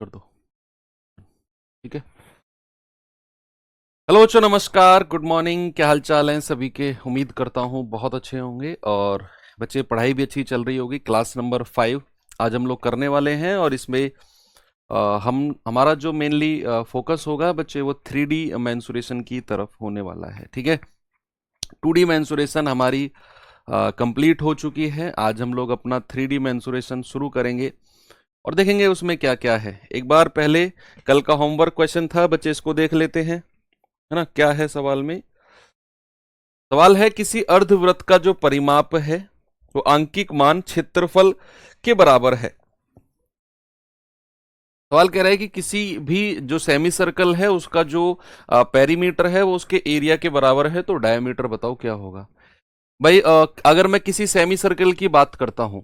कर दो। ठीक है। हेलो बच्चों, नमस्कार, गुड मॉर्निंग। क्या हाल चाल है सभी के? उम्मीद करता हूँ बहुत अच्छे होंगे। और बच्चे, पढ़ाई भी अच्छी चल रही होगी। क्लास नंबर 5 आज हम लोग करने वाले हैं। और इसमें हमारा जो मेनली फोकस होगा बच्चे, वो 3D मेंसुरेशन की तरफ होने वाला है। ठीक है। 2D मेंसुरेशन हमारी कंप्लीट हो चुकी है। आज हम लोग अपना 3D मेंसुरेशन शुरू करेंगे और देखेंगे उसमें क्या क्या है। एक बार पहले कल का होमवर्क क्वेश्चन था बच्चे, इसको देख लेते हैं। है ना? क्या है सवाल में? सवाल है, किसी अर्धवृत्त का जो परिमाप है वो आंकिक मान क्षेत्रफल के बराबर है। सवाल कह रहा है कि किसी भी जो सेमी सर्कल है उसका जो पेरीमीटर है वो उसके एरिया के बराबर है, तो डायमीटर बताओ क्या होगा। भाई अगर मैं किसी सेमी सर्कल की बात करता हूं,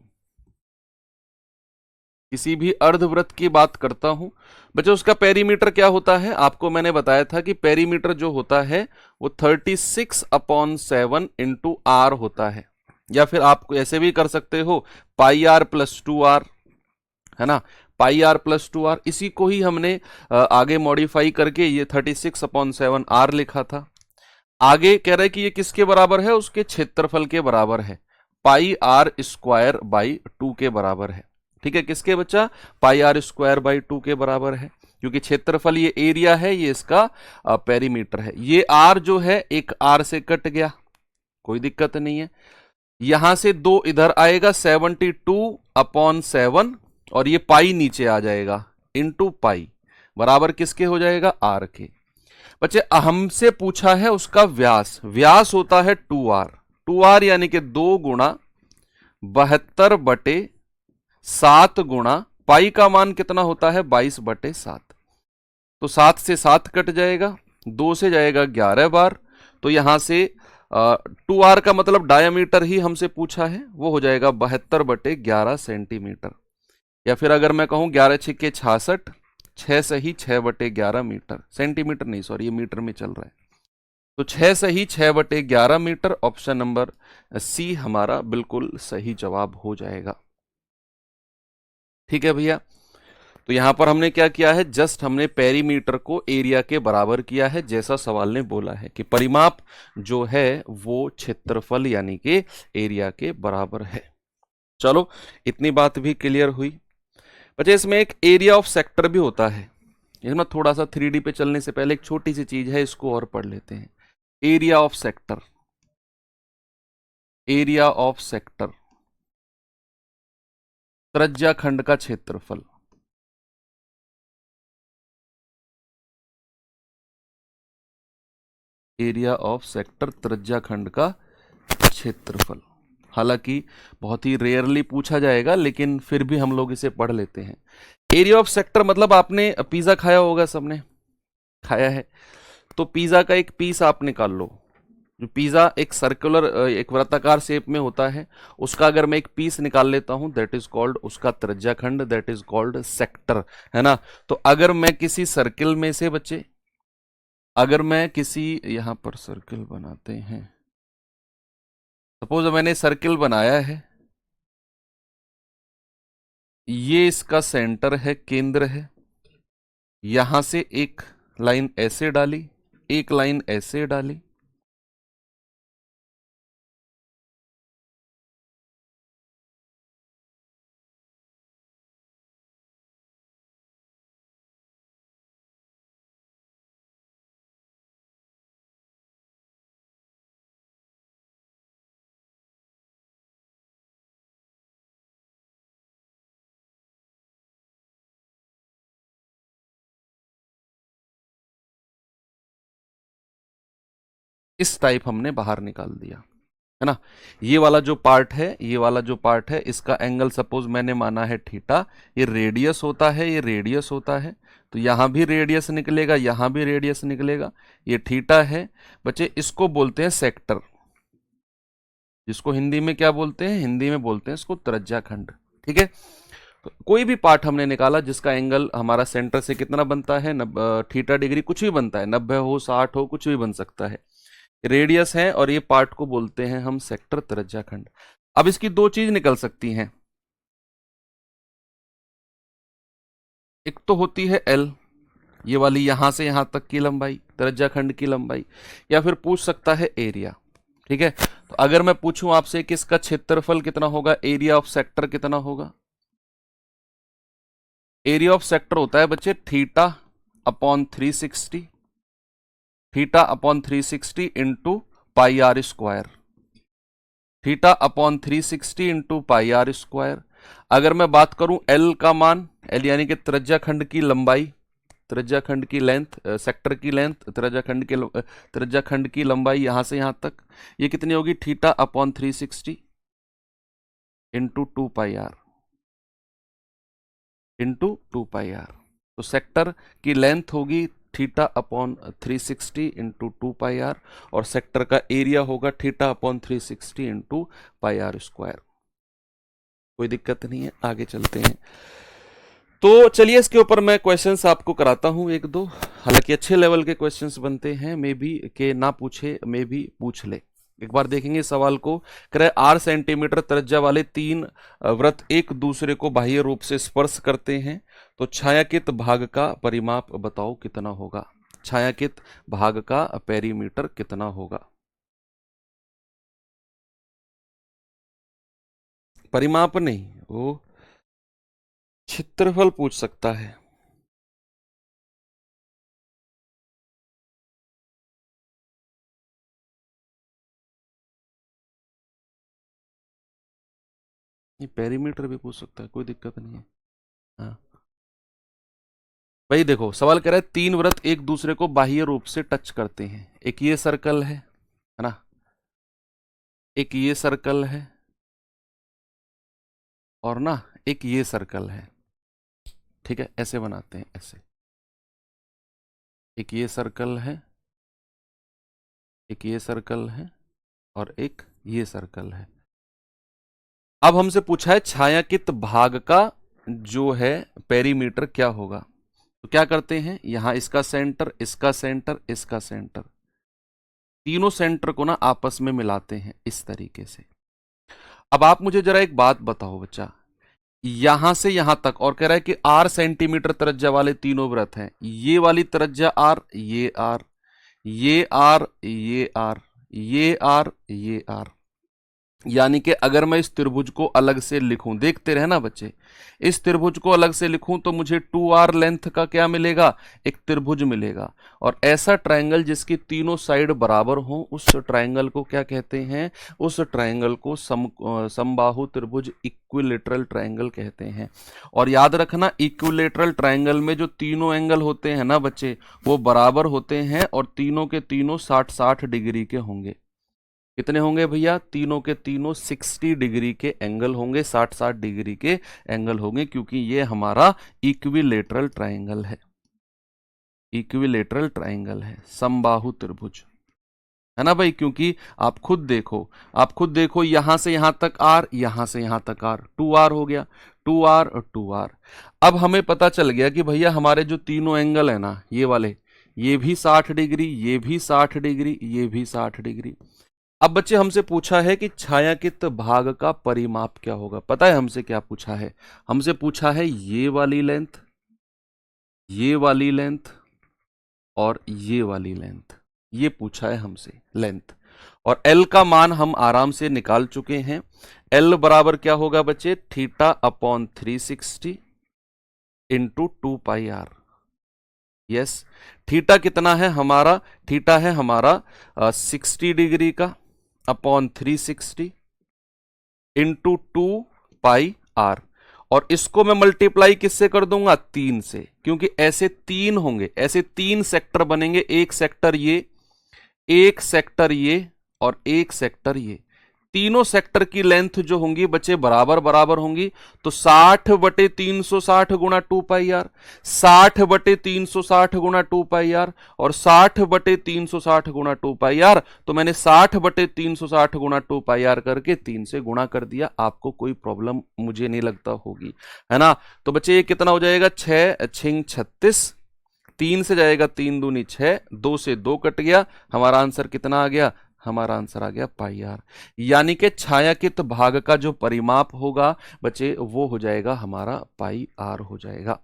किसी भी अर्धवृत्त की बात करता हूं बच्चों, उसका पेरीमीटर क्या होता है? आपको मैंने बताया था कि पेरीमीटर जो होता है वो 36/7 इंटू आर होता है। या फिर आप ऐसे भी कर सकते हो, पाई आर प्लस 2 आर। है ना? पाई आर प्लस 2 आर, इसी को ही हमने आगे मॉडिफाई करके ये 36/7 आर लिखा था। आगे कह रहा है कि ये किसके बराबर है? उसके क्षेत्रफल के बराबर है। पाई आर स्क्वायर बाई 2 के बराबर है। ठीक है, किसके बच्चा? पाई आर स्क्वायर बाई 2 के बराबर है, क्योंकि क्षेत्रफल ये एरिया है, ये इसका पेरीमीटर है। ये आर जो है एक आर से कट गया, कोई दिक्कत नहीं है। यहां से 2 इधर आएगा, 72/7, और ये पाई नीचे आ जाएगा इंटू पाई, बराबर किसके हो जाएगा? आर के। बच्चे हमसे पूछा है उसका व्यास। व्यास होता है 2r। 2r यानी कि 2 × 72/7 गुणा पाई का मान कितना होता है? 22/7। तो 7 से 7 कट जाएगा, 2 से जाएगा 11 बार। तो यहां से 2r का मतलब डायमीटर ही हमसे पूछा है, वो हो जाएगा 72/11 सेंटीमीटर। या फिर अगर मैं कहूं 11 छिक्के 66, 6 सही 6/11 मीटर, सेंटीमीटर नहीं, सॉरी, ये मीटर में चल रहा है। तो 6 सही 6/11 मीटर। ऑप्शन नंबर सी हमारा बिल्कुल सही जवाब हो जाएगा। ठीक है भैया। तो यहां पर हमने क्या किया है? जस्ट हमने पेरीमीटर को एरिया के बराबर किया है, जैसा सवाल ने बोला है कि परिमाप जो है वो क्षेत्रफल यानी कि एरिया के बराबर है। चलो, इतनी बात भी क्लियर हुई। बच्चे, इसमें एक एरिया ऑफ सेक्टर भी होता है। इसमें थोड़ा सा 3D पे चलने से पहले एक छोटी सी चीज है, इसको और पढ़ लेते हैं। Area of sector. Area of sector, त्रिज्या खंड का क्षेत्रफल। एरिया ऑफ सेक्टर, त्रिज्या खंड का क्षेत्रफल। हालांकि बहुत ही रेयरली पूछा जाएगा, लेकिन फिर भी हम लोग इसे पढ़ लेते हैं। एरिया ऑफ सेक्टर मतलब, आपने पिज्जा खाया होगा, सबने खाया है। तो पिज्जा का एक पीस आप निकाल लो। जो पिज्जा एक सर्कुलर, एक वृत्ताकार शेप में होता है, उसका अगर मैं एक पीस निकाल लेता हूं, दैट इज कॉल्ड उसका त्रिज्याखंड, दैट इज कॉल्ड सेक्टर। है ना? तो अगर मैं किसी सर्किल में से बच्चे, अगर मैं किसी, यहां पर सर्किल बनाते हैं, सपोज मैंने सर्किल बनाया है, ये इसका सेंटर है, केंद्र है। यहां से एक लाइन ऐसे डाली, एक लाइन ऐसे डाली। इस टाइप हमने बाहर निकाल दिया। है ना? ये वाला जो पार्ट है, ये वाला जो पार्ट है, इसका एंगल सपोज मैंने माना है थीटा। ये रेडियस होता है, ये रेडियस होता है। तो यहां भी रेडियस निकलेगा, यहां भी रेडियस निकलेगा। ये थीटा है बच्चे, इसको बोलते हैं सेक्टर। जिसको हिंदी में क्या बोलते हैं? हिंदी में बोलते हैं इसको त्रिज्याखंड। ठीक है। तो कोई भी पार्ट हमने निकाला जिसका एंगल हमारा सेंटर से कितना बनता है, थीटा डिग्री, कुछ भी बनता है, 90 हो, 60 हो, कुछ भी बन सकता है। रेडियस है, और ये पार्ट को बोलते हैं हम सेक्टर, त्रिज्याखंड। अब इसकी दो चीज निकल सकती हैं। एक तो होती है एल, ये वाली यहां से यहां तक की लंबाई, त्रिज्या खंड की लंबाई, या फिर पूछ सकता है एरिया। ठीक है, तो अगर मैं पूछूं आपसे कि इसका क्षेत्रफल कितना होगा, एरिया ऑफ सेक्टर कितना होगा, एरिया ऑफ सेक्टर होता है बच्चे theta upon 360, theta upon 360 into pi r square, theta upon 360 into pi r square. अगर मैं बात करूं एल का मान, एल यानी कि त्रिज्या खंड की लंबाई, त्रिज्या खंड की लेंथ, सेक्टर की लेंथ, त्रिज्या खंड की लंबाई यहां से यहां तक, ये कितनी होगी, theta upon 360 into 2 pi r, into 2 pi r. तो सेक्टर की लेंथ होगी theta upon 360 into 2 pi r, और सेक्टर का एरिया होगा theta upon 360 into pi r square. कोई दिक्कत नहीं है, आगे चलते हैं। तो चलिए इसके ऊपर मैं क्वेश्चंस आपको कराता हूं एक दो, हालांकि अच्छे लेवल के क्वेश्चंस बनते हैं, मे भी के ना पूछे, मे भी पूछ ले। एक बार देखेंगे सवाल को। कह रहे 8 सेंटीमीटर त्रिज्या वाले 3 वृत्त एक दूसरे को बाह्य रूप से स्पर्श करते हैं, तो छायांकित भाग का परिमाप बताओ कितना होगा। छायांकित भाग का पेरीमीटर कितना होगा। परिमाप नहीं, वो क्षेत्रफल पूछ सकता है। ये पेरीमीटर भी पूछ सकता है, कोई दिक्कत नहीं है। हाँ भाई देखो, सवाल कह रहा है 3 वृत्त एक दूसरे को बाह्य रूप से टच करते हैं। एक ये सर्कल है ना, एक ये सर्कल है, और ना एक ये सर्कल है। ठीक है, ऐसे बनाते हैं, ऐसे एक ये सर्कल है, एक ये सर्कल है, और एक ये सर्कल है। अब हमसे पूछा है छायांकित भाग का जो है पेरीमीटर क्या होगा। तो क्या करते हैं, यहां इसका सेंटर, इसका सेंटर, इसका सेंटर, तीनों सेंटर को ना आपस में मिलाते हैं इस तरीके से। अब आप मुझे जरा एक बात बताओ बच्चा, यहां से यहां तक, और कह रहा है कि 8 सेंटीमीटर त्रिज्या वाले तीनों वृत्त हैं, ये वाली त्रिज्या आर, ये आर, ये आर, ये आर, ये आर, ये आर, यानी कि अगर मैं इस त्रिभुज को अलग से लिखूं, देखते रहे ना बच्चे, इस त्रिभुज को अलग से लिखूं तो मुझे 2r लेंथ का क्या मिलेगा, एक त्रिभुज मिलेगा। और ऐसा ट्रायंगल जिसकी तीनों साइड बराबर हो, उस ट्रायंगल को क्या कहते हैं, उस ट्रायंगल को समबाहु त्रिभुज, इक्विलेटरल ट्रायंगल कहते हैं। और याद रखना, इक्विलेटरल ट्रायंगल में जो तीनों एंगल होते हैं ना बच्चे, वो बराबर होते हैं, और तीनों के तीनों 60-60 डिग्री के होंगे। कितने होंगे भैया, तीनों के तीनों 60 डिग्री के एंगल होंगे, 60-60 डिग्री के एंगल होंगे, क्योंकि ये हमारा इक्विलेटरल ट्रायंगल है, इक्विलेटरल ट्रायंगल है, समबाहु त्रिभुज है ना भाई। क्योंकि आप खुद देखो, आप खुद देखो, यहां से यहां तक आर, यहां से यहां तक आर, 2r हो गया, 2r और 2r। अब हमें पता चल गया कि भैया हमारे जो तीनों एंगल है ना, ये वाले, ये भी 60 डिग्री, ये भी 60 डिग्री, ये भी 60 डिग्री। अब बच्चे हमसे पूछा है कि छायांकित भाग का परिमाप क्या होगा। पता है हमसे क्या पूछा है, हमसे पूछा है ये वाली लेंथ, ये वाली लेंथ, और ये वाली लेंथ, ये पूछा है हमसे लेंथ। और L का मान हम आराम से निकाल चुके हैं। L बराबर क्या होगा बच्चे, theta upon 360 into 2 pi r. Yes, theta कितना है हमारा, थीटा है हमारा 60 डिग्री का, अपॉन 360 इंटू 2 पाई आर। और इसको मैं मल्टीप्लाई किससे कर दूंगा, 3 से, क्योंकि ऐसे 3 होंगे, ऐसे 3 सेक्टर बनेंगे, एक सेक्टर ये, एक सेक्टर ये, और एक सेक्टर ये। तीनों सेक्टर की लेंथ जो होंगी बच्चे बराबर बराबर होंगी। तो 60/360 गुणा 2 पाई आर, 60/360 गुणा 2 पाई आर, और 60/360 गुणा 2 पाई आर। तो मैंने 60/360 गुणा 2 पाई आर करके 3 से गुणा कर दिया। आपको कोई प्रॉब्लम मुझे नहीं लगता होगी, है ना। तो बच्चे ये कितना हो जाएगा, 6×6 36, 3 से जाएगा 3 दूनी 6, 2 से 2 कट गया, हमारा आंसर कितना आ गया, हमारा आंसर आ गया पाई आर। यानी कि छायांकित भाग का जो परिमाप होगा बच्चे, वो हो जाएगा हमारा पाई आर हो जाएगा।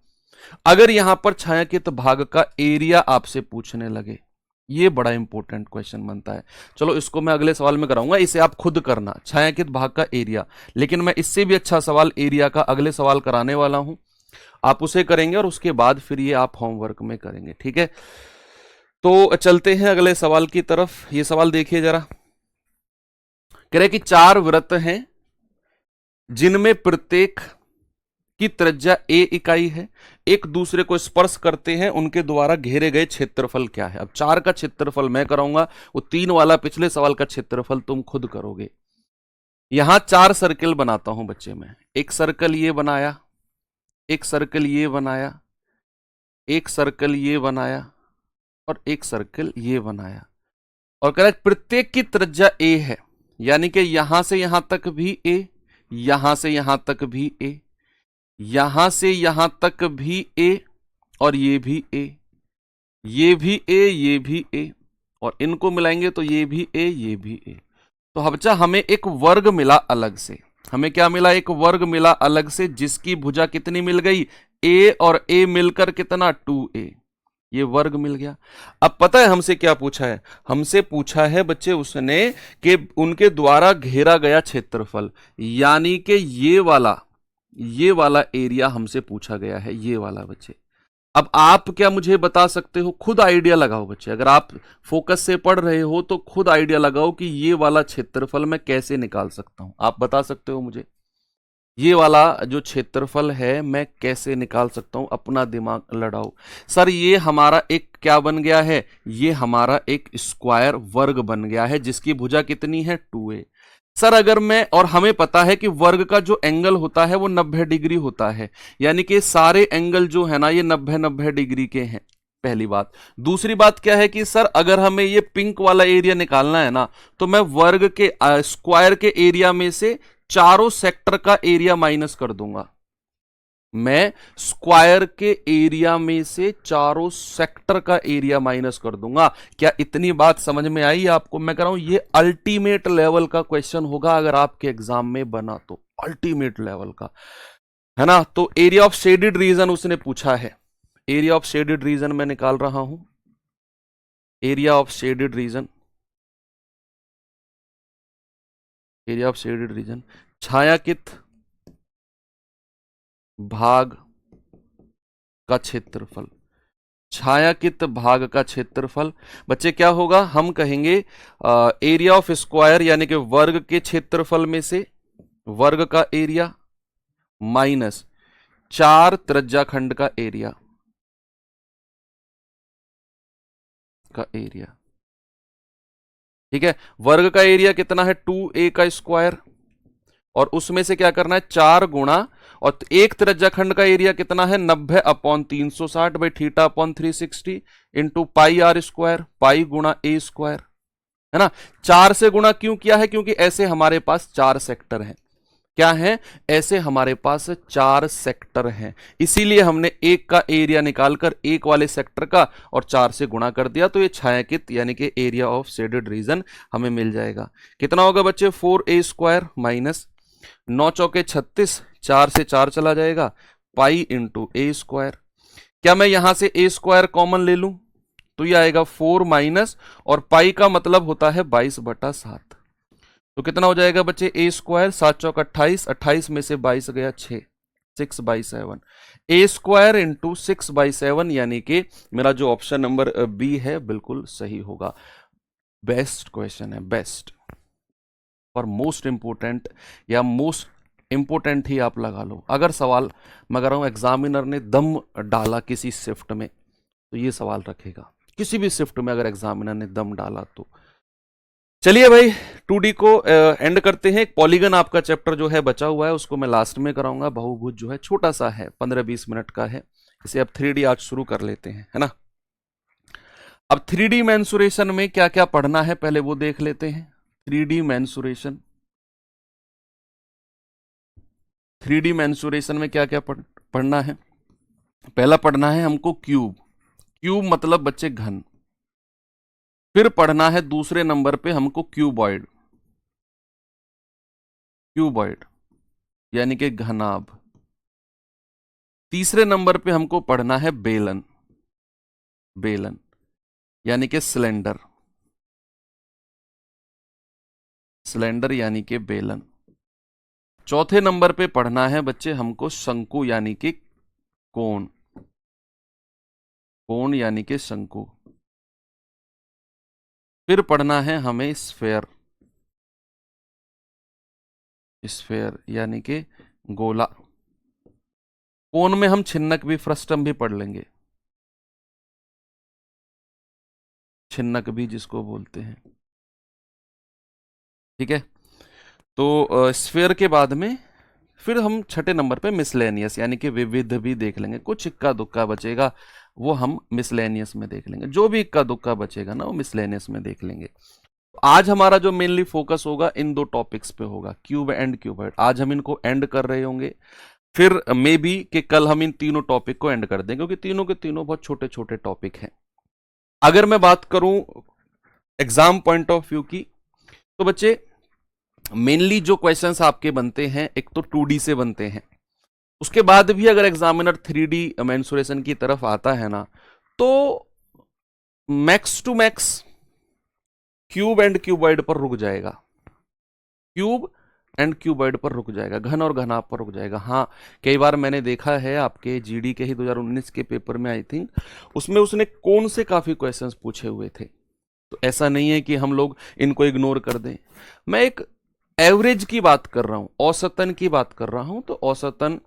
अगर यहां पर छायांकित भाग का एरिया आपसे पूछने लगे, ये बड़ा इंपॉर्टेंट क्वेश्चन बनता है। चलो इसको मैं अगले सवाल में कराऊंगा, इसे आप खुद करना, छायांकित भाग का एरिया। लेकिन मैं इससे भी अच्छा सवाल एरिया का अगले सवाल कराने वाला हूं, आप उसे करेंगे और उसके बाद फिर ये आप होमवर्क में करेंगे, ठीक है। तो चलते हैं अगले सवाल की तरफ। ये सवाल देखिए जरा, कह रहे कि 4 वृत्त हैं जिनमें प्रत्येक की त्रिज्या a इकाई है, एक दूसरे को स्पर्श करते हैं, उनके द्वारा घेरे गए क्षेत्रफल क्या है। अब 4 का क्षेत्रफल मैं कराऊंगा, वो 3 वाला पिछले सवाल का क्षेत्रफल तुम खुद करोगे। यहां 4 सर्कल बनाता हूं बच्चे मैं, एक सर्कल ये बनाया, एक सर्कल ये बनाया, एक सर्कल ये बनाया और एक सर्कल ये बनाया। और कह रहा है प्रत्येक की त्रिज्या a है, यानी कि यहां से यहां तक भी a, यहां से यहां तक भी a, यहां से यहां तक भी a, और ये भी a, ये भी a, ये भी a, और इनको मिलाएंगे तो ये भी a, ये भी a। तो बच्चा हमें एक वर्ग मिला अलग से, हमें क्या मिला, एक वर्ग मिला अलग से, जिसकी भुजा कितनी मिल गई, a और a मिलकर कितना 2a, ये वर्ग मिल गया। अब पता है हमसे क्या पूछा है, हमसे पूछा है बच्चे उसने कि उनके द्वारा घेरा गया क्षेत्रफल, यानी कि ये वाला एरिया हमसे पूछा गया है, ये वाला बच्चे। अब आप क्या मुझे बता सकते हो, खुद आइडिया लगाओ बच्चे, अगर आप फोकस से पढ़ रहे हो तो खुद आइडिया लगाओ कि ये वाला क्षेत्रफल मैं कैसे निकाल सकता हूं। आप बता सकते हो मुझे, ये वाला जो क्षेत्रफल है मैं कैसे निकाल सकता हूं, अपना दिमाग लड़ाओ। सर ये हमारा एक क्या बन गया है, ये हमारा एक स्क्वायर वर्ग बन गया है, जिसकी भुजा कितनी है 2a। सर अगर मैं, और हमें पता है कि वर्ग का जो एंगल होता है वो 90 डिग्री होता है, यानी कि सारे एंगल जो है ना ये 90 डिग्री के हैं, पहली बात। दूसरी बात क्या है कि सर अगर हमें ये पिंक वाला एरिया निकालना है ना, तो मैं वर्ग के स्क्वायर के एरिया में से चारों सेक्टर का एरिया माइनस कर दूंगा, मैं स्क्वायर के एरिया में से चारों सेक्टर का एरिया माइनस कर दूंगा। क्या इतनी बात समझ में आई आपको? मैं कह रहा हूं ये अल्टीमेट लेवल का क्वेश्चन होगा अगर आपके एग्जाम में बना तो, अल्टीमेट लेवल का, है ना। तो एरिया ऑफ शेडेड रीजन उसने पूछा है, एरिया ऑफ शेडेड रीजन मैं निकाल रहा हूं, area of shaded region, area of shaded region, छायांकित भाग का क्षेत्रफल, छायांकित भाग का क्षेत्रफल। बच्चे क्या होगा, हम कहेंगे एरिया ऑफ स्क्वायर यानी कि वर्ग के क्षेत्रफल में से वर्ग का एरिया माइनस 4 त्रिज्याखंड का एरिया ठीक है। वर्ग का एरिया कितना है 2a का स्क्वायर, और उसमें से क्या करना है 4 गुणा, और एक त्रिज्याखंड का एरिया कितना है 90/360 by theta upon 360 into pi r square, pi गुणा ए स्क्वायर, है ना। 4 से गुणा क्यों किया है, क्योंकि ऐसे हमारे पास 4 सेक्टर हैं, क्या है, ऐसे हमारे पास 4 सेक्टर हैं, इसीलिए हमने एक का एरिया निकालकर एक वाले सेक्टर का और 4 से गुणा कर दिया, तो ये छायांकित यानी कि एरिया ऑफ शेडेड रीजन हमें मिल जाएगा। कितना होगा बच्चे 4a स्क्वायर माइनस 9 चौके 36, 4 से 4 चला जाएगा, पाई इंटू ए स्क्वायर। क्या मैं यहां से ए स्क्वायर कॉमन ले लूं तो ये आएगा 4 माइनस, और पाई का मतलब होता है 22/7, तो कितना हो जाएगा बच्चे ए स्क्वायर, 7 चौक 28, 28 में से 22 गया 6, 6/7, ए स्क्वायर इंटू 6/7, यानी कि मेरा जो ऑप्शन नंबर बी है बिल्कुल सही होगा। बेस्ट क्वेश्चन है, बेस्ट और मोस्ट इंपोर्टेंट, या मोस्ट इंपोर्टेंट ही आप लगा लो। अगर सवाल मैं कह रहा हूं एग्जामिनर ने दम डाला किसी शिफ्ट में तो ये सवाल रखेगा, किसी भी शिफ्ट में अगर एग्जामिनर ने दम डाला तो। चलिए भाई 2D को एंड करते हैं। एक पॉलीगन आपका चैप्टर जो है बचा हुआ है, उसको मैं लास्ट में कराऊंगा। बहुभुज जो है छोटा सा है, 15-20 मिनट का है, इसे अब 3D आज शुरू कर लेते हैं, है ना। अब 3D मेंसुरेशन में क्या क्या पढ़ना है पहले वो देख लेते हैं। 3D मेंसुरेशन, 3D मेंसुरेशन में क्या क्या पढ़ना है। पहला पढ़ना है हमको क्यूब, क्यूब मतलब बच्चे घन। फिर पढ़ना है दूसरे नंबर पे हमको क्यूबॉइड, क्यूबॉइड यानी कि घनाभ। तीसरे नंबर पे हमको पढ़ना है बेलन, बेलन यानी कि सिलेंडर, सिलेंडर यानी कि बेलन। चौथे नंबर पे पढ़ना है बच्चे हमको शंकु यानी कि कोण, कोण यानी कि शंकु। फिर पढ़ना है हमें स्फेयर, स्फेयर यानी कि गोला। कोण में हम छिन्नक भी, फ्रस्टम भी पढ़ लेंगे, छिन्नक भी जिसको बोलते हैं। ठीक है, तो स्फेयर के बाद में फिर हम छठे नंबर पे मिसलेनियस यानी कि विविध भी देख लेंगे। कुछ इक्का दुक्का बचेगा वो हम मिसलेनियस में देख लेंगे, जो भी इक्का दुक्का बचेगा ना वो मिसलेनियस में देख लेंगे। आज हमारा जो मेनली फोकस होगा इन दो टॉपिक्स पे होगा, क्यूब एंड क्यूबॉइड। आज हम इनको एंड कर रहे होंगे, फिर मे बी कि कल हम इन तीनों टॉपिक को एंड कर देंगे, क्योंकि तीनों के तीनों बहुत छोटे छोटे टॉपिक हैं। अगर मैं बात करूं एग्जाम पॉइंट ऑफ व्यू की, तो बच्चे मेनली जो क्वेश्चंस आपके बनते हैं एक तो 2D से बनते हैं, उसके बाद भी अगर एग्जामिनर 3D मेंसुरेशन की तरफ आता है ना, तो max to max cube and cuboid पर रुक जाएगा, क्यूब एंड क्यूबॉइड पर रुक जाएगा, घन और घनाभ पर रुक जाएगा। हाँ, कई बार मैंने देखा है आपके जीडी के ही 2019 के पेपर में आई थिंक, उसमें उसने कौन से काफी क्वेश्चंस पूछे हुए थे। तो ऐसा नहीं है कि हम लोग इनको इग्नोर कर दें। मैं एक एवरेज की बात कर रहा हूं, औसतन की बात कर रहा हूं। तो औसतन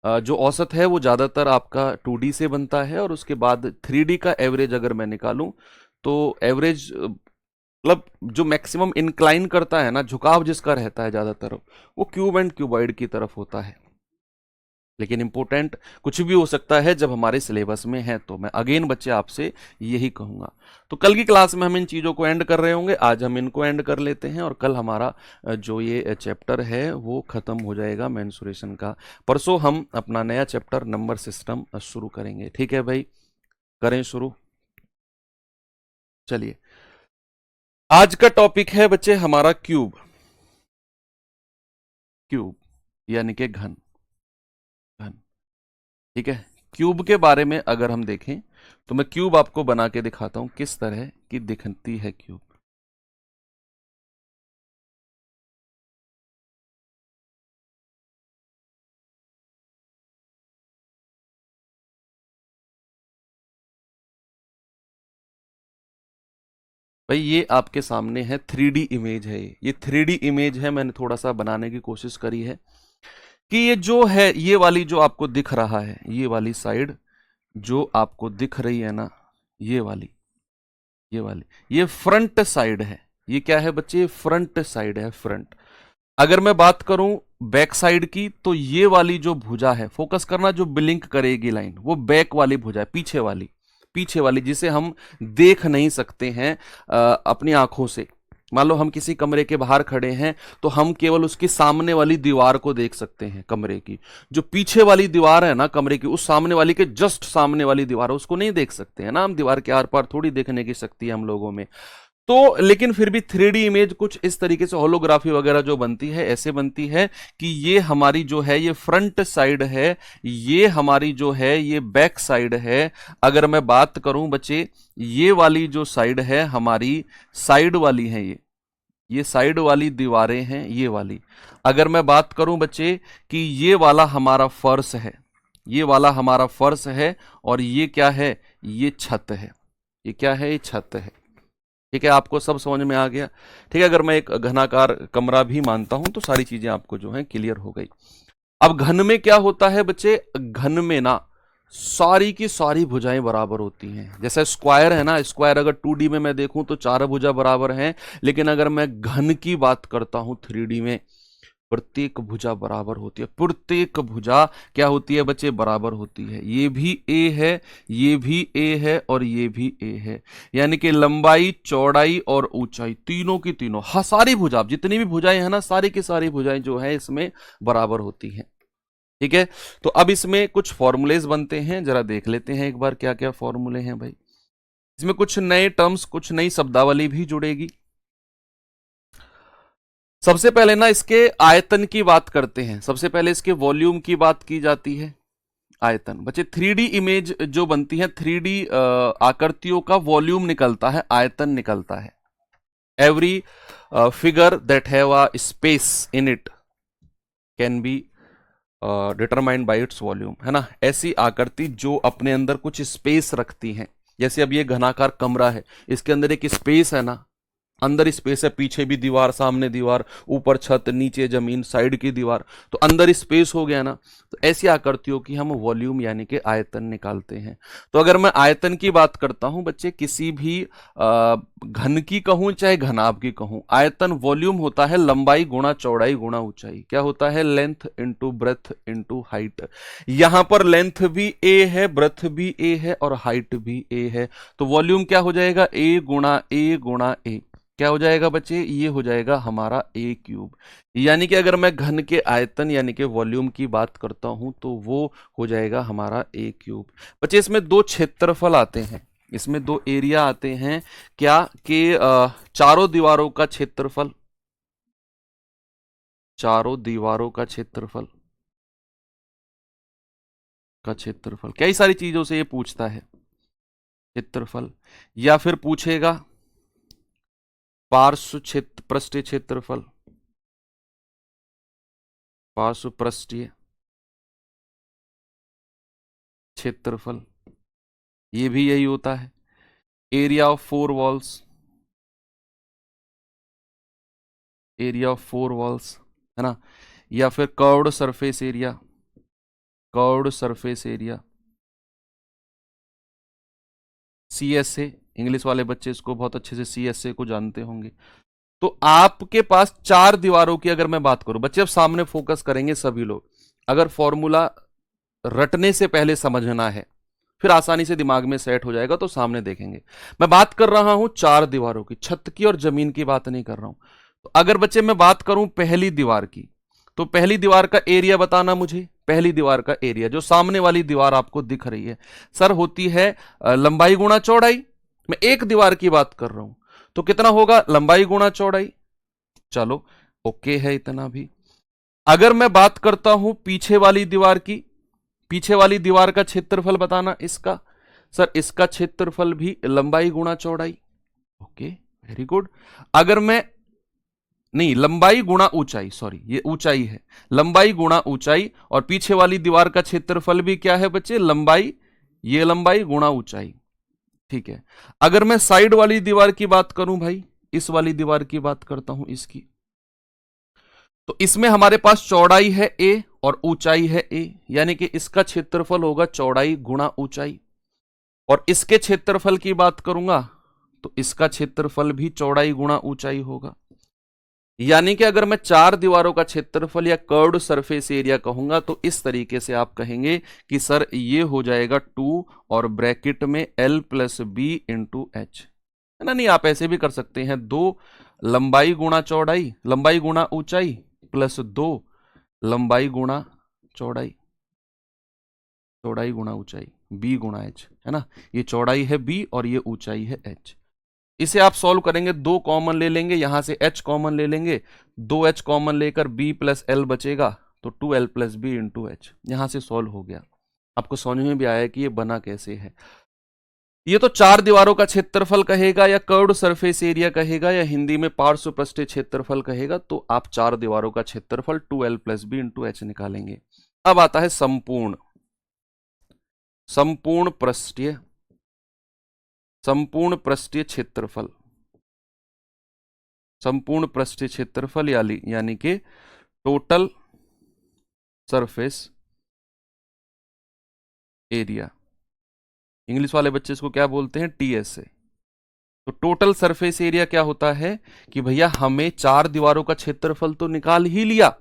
जो औसत है वो ज्यादातर आपका 2D से बनता है, और उसके बाद 3D का एवरेज अगर मैं निकालूं तो एवरेज मतलब जो मैक्सिमम इंक्लाइन करता है ना, झुकाव जिसका रहता है ज्यादातर, वो क्यूब एंड क्यूबॉइड की तरफ होता है। लेकिन इंपॉर्टेंट कुछ भी हो सकता है जब हमारे सिलेबस में है, तो मैं अगेन बच्चे आपसे यही कहूंगा। तो कल की क्लास में हम इन चीजों को एंड कर रहे होंगे, आज हम इनको एंड कर लेते हैं, और कल हमारा जो ये चैप्टर है वो खत्म हो जाएगा मेंसुरेशन का। परसों हम अपना नया चैप्टर नंबर सिस्टम शुरू करेंगे। ठीक है भाई, करें शुरू। चलिए, आज का टॉपिक है बच्चे हमारा क्यूब, क्यूब यानी कि घन, घन। ठीक है, क्यूब के बारे में अगर हम देखें तो मैं क्यूब आपको बना के दिखाता हूं किस तरह की दिखती है क्यूब। भाई ये आपके सामने है 3D इमेज है, ये 3D इमेज है, मैंने थोड़ा सा बनाने की कोशिश करी है कि ये जो है, ये वाली जो आपको दिख रहा है, ये वाली साइड जो आपको दिख रही है ना, ये वाली, ये वाली, ये फ्रंट साइड है। ये क्या है बच्चे? फ्रंट साइड है, फ्रंट। अगर मैं बात करूं बैक साइड की, तो ये वाली जो भुजा है, फोकस करना, जो ब्लिंक करेगी लाइन, वो बैक वाली भुजा है, पीछे वाली, पीछे वाली, जिसे हम देख नहीं सकते हैं अपनी आंखों से। मान लो हम किसी कमरे के बाहर खड़े हैं, तो हम केवल उसकी सामने वाली दीवार को देख सकते हैं, कमरे की। जो पीछे वाली दीवार है ना कमरे की, उस सामने वाली के जस्ट सामने वाली दीवार है, उसको नहीं देख सकते हैं ना हम। दीवार के आर पार थोड़ी देखने की शक्ति है हम लोगों में। तो लेकिन फिर भी 3D इमेज कुछ इस तरीके से, होलोग्राफी वगैरह जो बनती है ऐसे बनती है कि ये हमारी जो है ये फ्रंट साइड है, ये हमारी जो है ये बैक साइड है। अगर मैं बात करूं बच्चे, ये वाली जो साइड है हमारी साइड वाली है, ये साइड वाली दीवारें हैं, ये वाली। अगर मैं बात करूं बच्चे कि ये वाला हमारा फर्श है, ये वाला हमारा फर्श है, और ये क्या है? ये छत है। ये क्या है? ये छत है। ठीक है, आपको सब समझ में आ गया? ठीक है, अगर मैं एक घनाकार कमरा भी मानता हूं तो सारी चीजें आपको जो है क्लियर हो गई। अब घन में क्या होता है बच्चे? घन में ना सारी की सारी भुजाएं बराबर होती हैं। जैसे स्क्वायर है ना, स्क्वायर अगर 2D में मैं देखूं तो चार भुजा बराबर हैं, लेकिन अगर मैं घन की बात करता हूं 3D में, प्रत्येक भुजा बराबर होती है। प्रत्येक भुजा क्या होती है बच्चे? बराबर होती है। ये भी ए है, ये भी ए है, और ये भी ए है। यानी कि लंबाई, चौड़ाई और ऊंचाई तीनों की तीनों, हाँ सारी भुजा, जितनी भी भुजाएं हैं ना, सारी की सारी भुजाएं जो है इसमें बराबर होती हैं। ठीक है, तो अब इसमें कुछ फॉर्मूलेज बनते हैं, जरा देख लेते हैं एक बार क्या क्या फॉर्मूले हैं भाई। इसमें कुछ नए टर्म्स, कुछ नई शब्दावली भी जुड़ेगी। सबसे पहले ना इसके आयतन की बात करते हैं, सबसे पहले इसके वॉल्यूम की बात की जाती है। आयतन। बच्चे 3D इमेज जो बनती है, 3D आकृतियों का वॉल्यूम निकलता है, आयतन निकलता है। Every figure that have a space in it can be determined by its volume, है ना। ऐसी आकृति जो अपने अंदर कुछ स्पेस रखती हैं, जैसे अब ये घनाकार कमरा है, इसके अंदर एक स्पेस है ना, अंदर स्पेस है, पीछे भी दीवार, सामने दीवार, ऊपर छत, नीचे जमीन, साइड की दीवार, तो अंदर स्पेस हो गया ना। तो ऐसी आकृतियों की हम वॉल्यूम यानी कि आयतन निकालते हैं। तो अगर मैं आयतन की बात करता हूं बच्चे, किसी भी घन की कहूं चाहे घनाभ की कहूं, आयतन वॉल्यूम होता है लंबाई गुणा चौड़ाई गुणा ऊंचाई। क्या होता है? Length into breadth into height. यहां पर लेंथ भी ए है, ब्रेथ भी ए है और हाइट भी ए है, तो वॉल्यूम क्या हो जाएगा? ए गुणा ए। क्या हो जाएगा बच्चे? ये हो जाएगा हमारा ए क्यूब। यानी कि अगर मैं घन के आयतन यानी कि वॉल्यूम की बात करता हूं तो वो हो जाएगा हमारा ए क्यूब। बच्चे इसमें दो क्षेत्रफल आते हैं, इसमें दो एरिया आते हैं। क्या कि चारों दीवारों का क्षेत्रफल, चारों दीवारों का क्षेत्रफल, कई सारी चीजों से ये पूछता है क्षेत्रफल, या फिर पूछेगा पार्श्व क्षेत्र पृष्ठीय क्षेत्रफल, पार्श्व पृष्ठीय क्षेत्रफल, ये भी यही होता है। Area of four walls, area of four walls, है ना। या फिर curved surface area, curved surface area, CSA। English वाले बच्चे इसको बहुत अच्छे से CSA को जानते होंगे। तो आपके पास चार दीवारों की अगर मैं बात करूं बच्चे, अब सामने फोकस करेंगे सभी लोग। अगर फॉर्मूला रटने से पहले समझना है, फिर आसानी से दिमाग में सेट हो जाएगा, तो सामने देखेंगे। मैं बात कर रहा हूं चार दीवारों की, छत की और जमीन की बात नहीं कर रहा हूं। तो अगर बच्चे मैं बात करूं पहली दीवार की, तो पहली दीवार का एरिया बताना मुझे। पहली दीवार का एरिया, जो सामने वाली दीवार आपको दिख रही है सर, होती है लंबाई गुणा चौड़ाई। मैं एक दीवार की बात कर रहा हूं, तो कितना होगा? लंबाई गुणा चौड़ाई। चलो ओके है इतना भी। अगर मैं बात करता हूं पीछे वाली दीवार की, पीछे वाली दीवार का क्षेत्रफल बताना इसका। सर इसका क्षेत्रफल भी लंबाई गुणा चौड़ाई। Okay very good. अगर मैं, नहीं, लंबाई गुणा ऊंचाई, सॉरी ये ऊंचाई है, लंबाई गुणा ऊंचाई। और पीछे वाली दीवार का क्षेत्रफल भी क्या है बच्चे? लंबाई, ये लंबाई गुणा ऊंचाई। ठीक है। अगर मैं साइड वाली दीवार की बात करूं भाई, इस वाली दीवार की बात करता हूं इसकी, तो इसमें हमारे पास चौड़ाई है ए और ऊंचाई है ए, यानी कि इसका क्षेत्रफल होगा चौड़ाई गुणा ऊंचाई। और इसके क्षेत्रफल की बात करूंगा तो इसका क्षेत्रफल भी चौड़ाई गुणा ऊंचाई होगा। यानी कि अगर मैं चार दीवारों का क्षेत्रफल या कर्व्ड सरफेस एरिया कहूंगा तो इस तरीके से आप कहेंगे कि सर ये हो जाएगा 2 और ब्रैकेट में L plus B into h, है ना। नहीं, आप ऐसे भी कर सकते हैं, 2 लंबाई गुणा चौड़ाई, लंबाई गुणा ऊंचाई प्लस 2 लंबाई गुणा चौड़ाई, चौड़ाई गुणा ऊंचाई, b गुणा h, है ना। ये चौड़ाई है b और ये ऊंचाई है h। इसे आप सॉल्व करेंगे, 2 कॉमन ले लेंगे, यहां से h कॉमन ले लेंगे, 2h कॉमन लेकर b प्लस l बचेगा, तो 2l plus B into H. यहां से सॉल्व हो गया। आपको समझ में भी आया कि ये बना कैसे है। ये तो चार दीवारों का क्षेत्रफल कहेगा या कर्व्ड सरफेस एरिया कहेगा या हिंदी में पार्श्व पृष्ठीय क्षेत्रफल कहेगा, तो आप चार दीवारों का क्षेत्रफल 2l plus B into H निकालेंगे। अब आता है संपूर्ण, संपूर्ण पृष्ठीय, संपूर्ण पृष्ठीय क्षेत्रफल, संपूर्ण पृष्ठीय क्षेत्रफल यानी कि टोटल सरफेस एरिया। इंग्लिश वाले बच्चे इसको क्या बोलते हैं? TSA। तो टोटल सरफेस एरिया क्या होता है कि भैया हमें चार दीवारों का क्षेत्रफल तो निकाल ही लिया,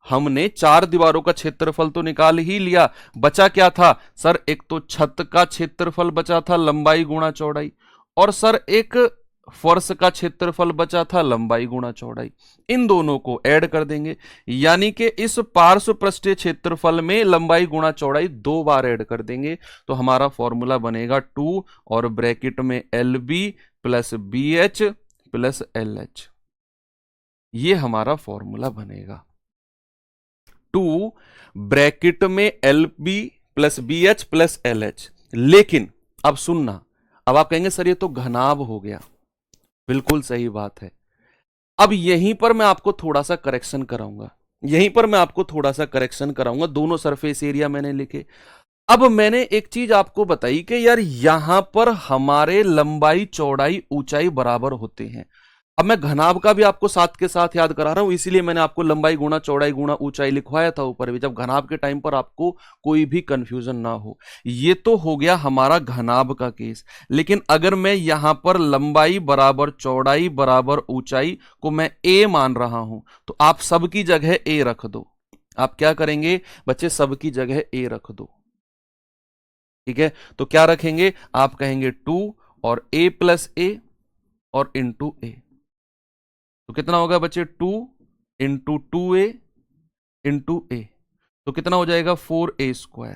हमने चार दीवारों का क्षेत्रफल तो निकाल ही लिया, बचा क्या था सर? एक तो छत का क्षेत्रफल बचा था लंबाई गुणा चौड़ाई, और सर एक फर्श का क्षेत्रफल बचा था लंबाई गुणा चौड़ाई। इन दोनों को ऐड कर देंगे, यानी कि इस पार्श्व पृष्ठीय क्षेत्रफल में लंबाई गुणा चौड़ाई 2 बार ऐड कर देंगे, तो हमारा फॉर्मूला बनेगा 2 और ब्रैकेट में LB plus BH plus LH। ये हमारा फॉर्मूला बनेगा। 2 ब्रैकेट में LB plus B H plus L h. लेकिन अब सुनना, अब आप कहेंगे सर ये तो घनाभ हो गया। बिल्कुल सही बात है। अब यहीं पर मैं आपको थोड़ा सा करेक्शन कराऊंगा, यहीं पर मैं आपको थोड़ा सा करेक्शन कराऊंगा। दोनों सरफेस एरिया मैंने लिखे। अब मैंने एक चीज आपको बताई कि यार यहां पर हमारे लंबाई चौड़ाई ऊंचाई बराबर होते हैं। अब मैं घनाभ का भी आपको साथ के साथ याद करा रहा हूं, इसीलिए मैंने आपको लंबाई गुणा चौड़ाई गुणा ऊंचाई लिखवाया था ऊपर भी, जब घनाभ के टाइम पर आपको कोई भी कंफ्यूजन ना हो। ये तो हो गया हमारा घनाभ का केस। लेकिन अगर मैं यहां पर लंबाई बराबर चौड़ाई बराबर ऊंचाई को मैं ए मान रहा हूं, तो आप सबकी जगह ए रख दो। आप क्या करेंगे बच्चे, सबकी जगह ए रख दो। ठीक है, तो क्या रखेंगे, आप कहेंगे 2 और a प्लस ए और इंटू ए। तो कितना होगा बच्चे, 2 इंटू 2a इंटू ए, तो कितना हो जाएगा 4a²,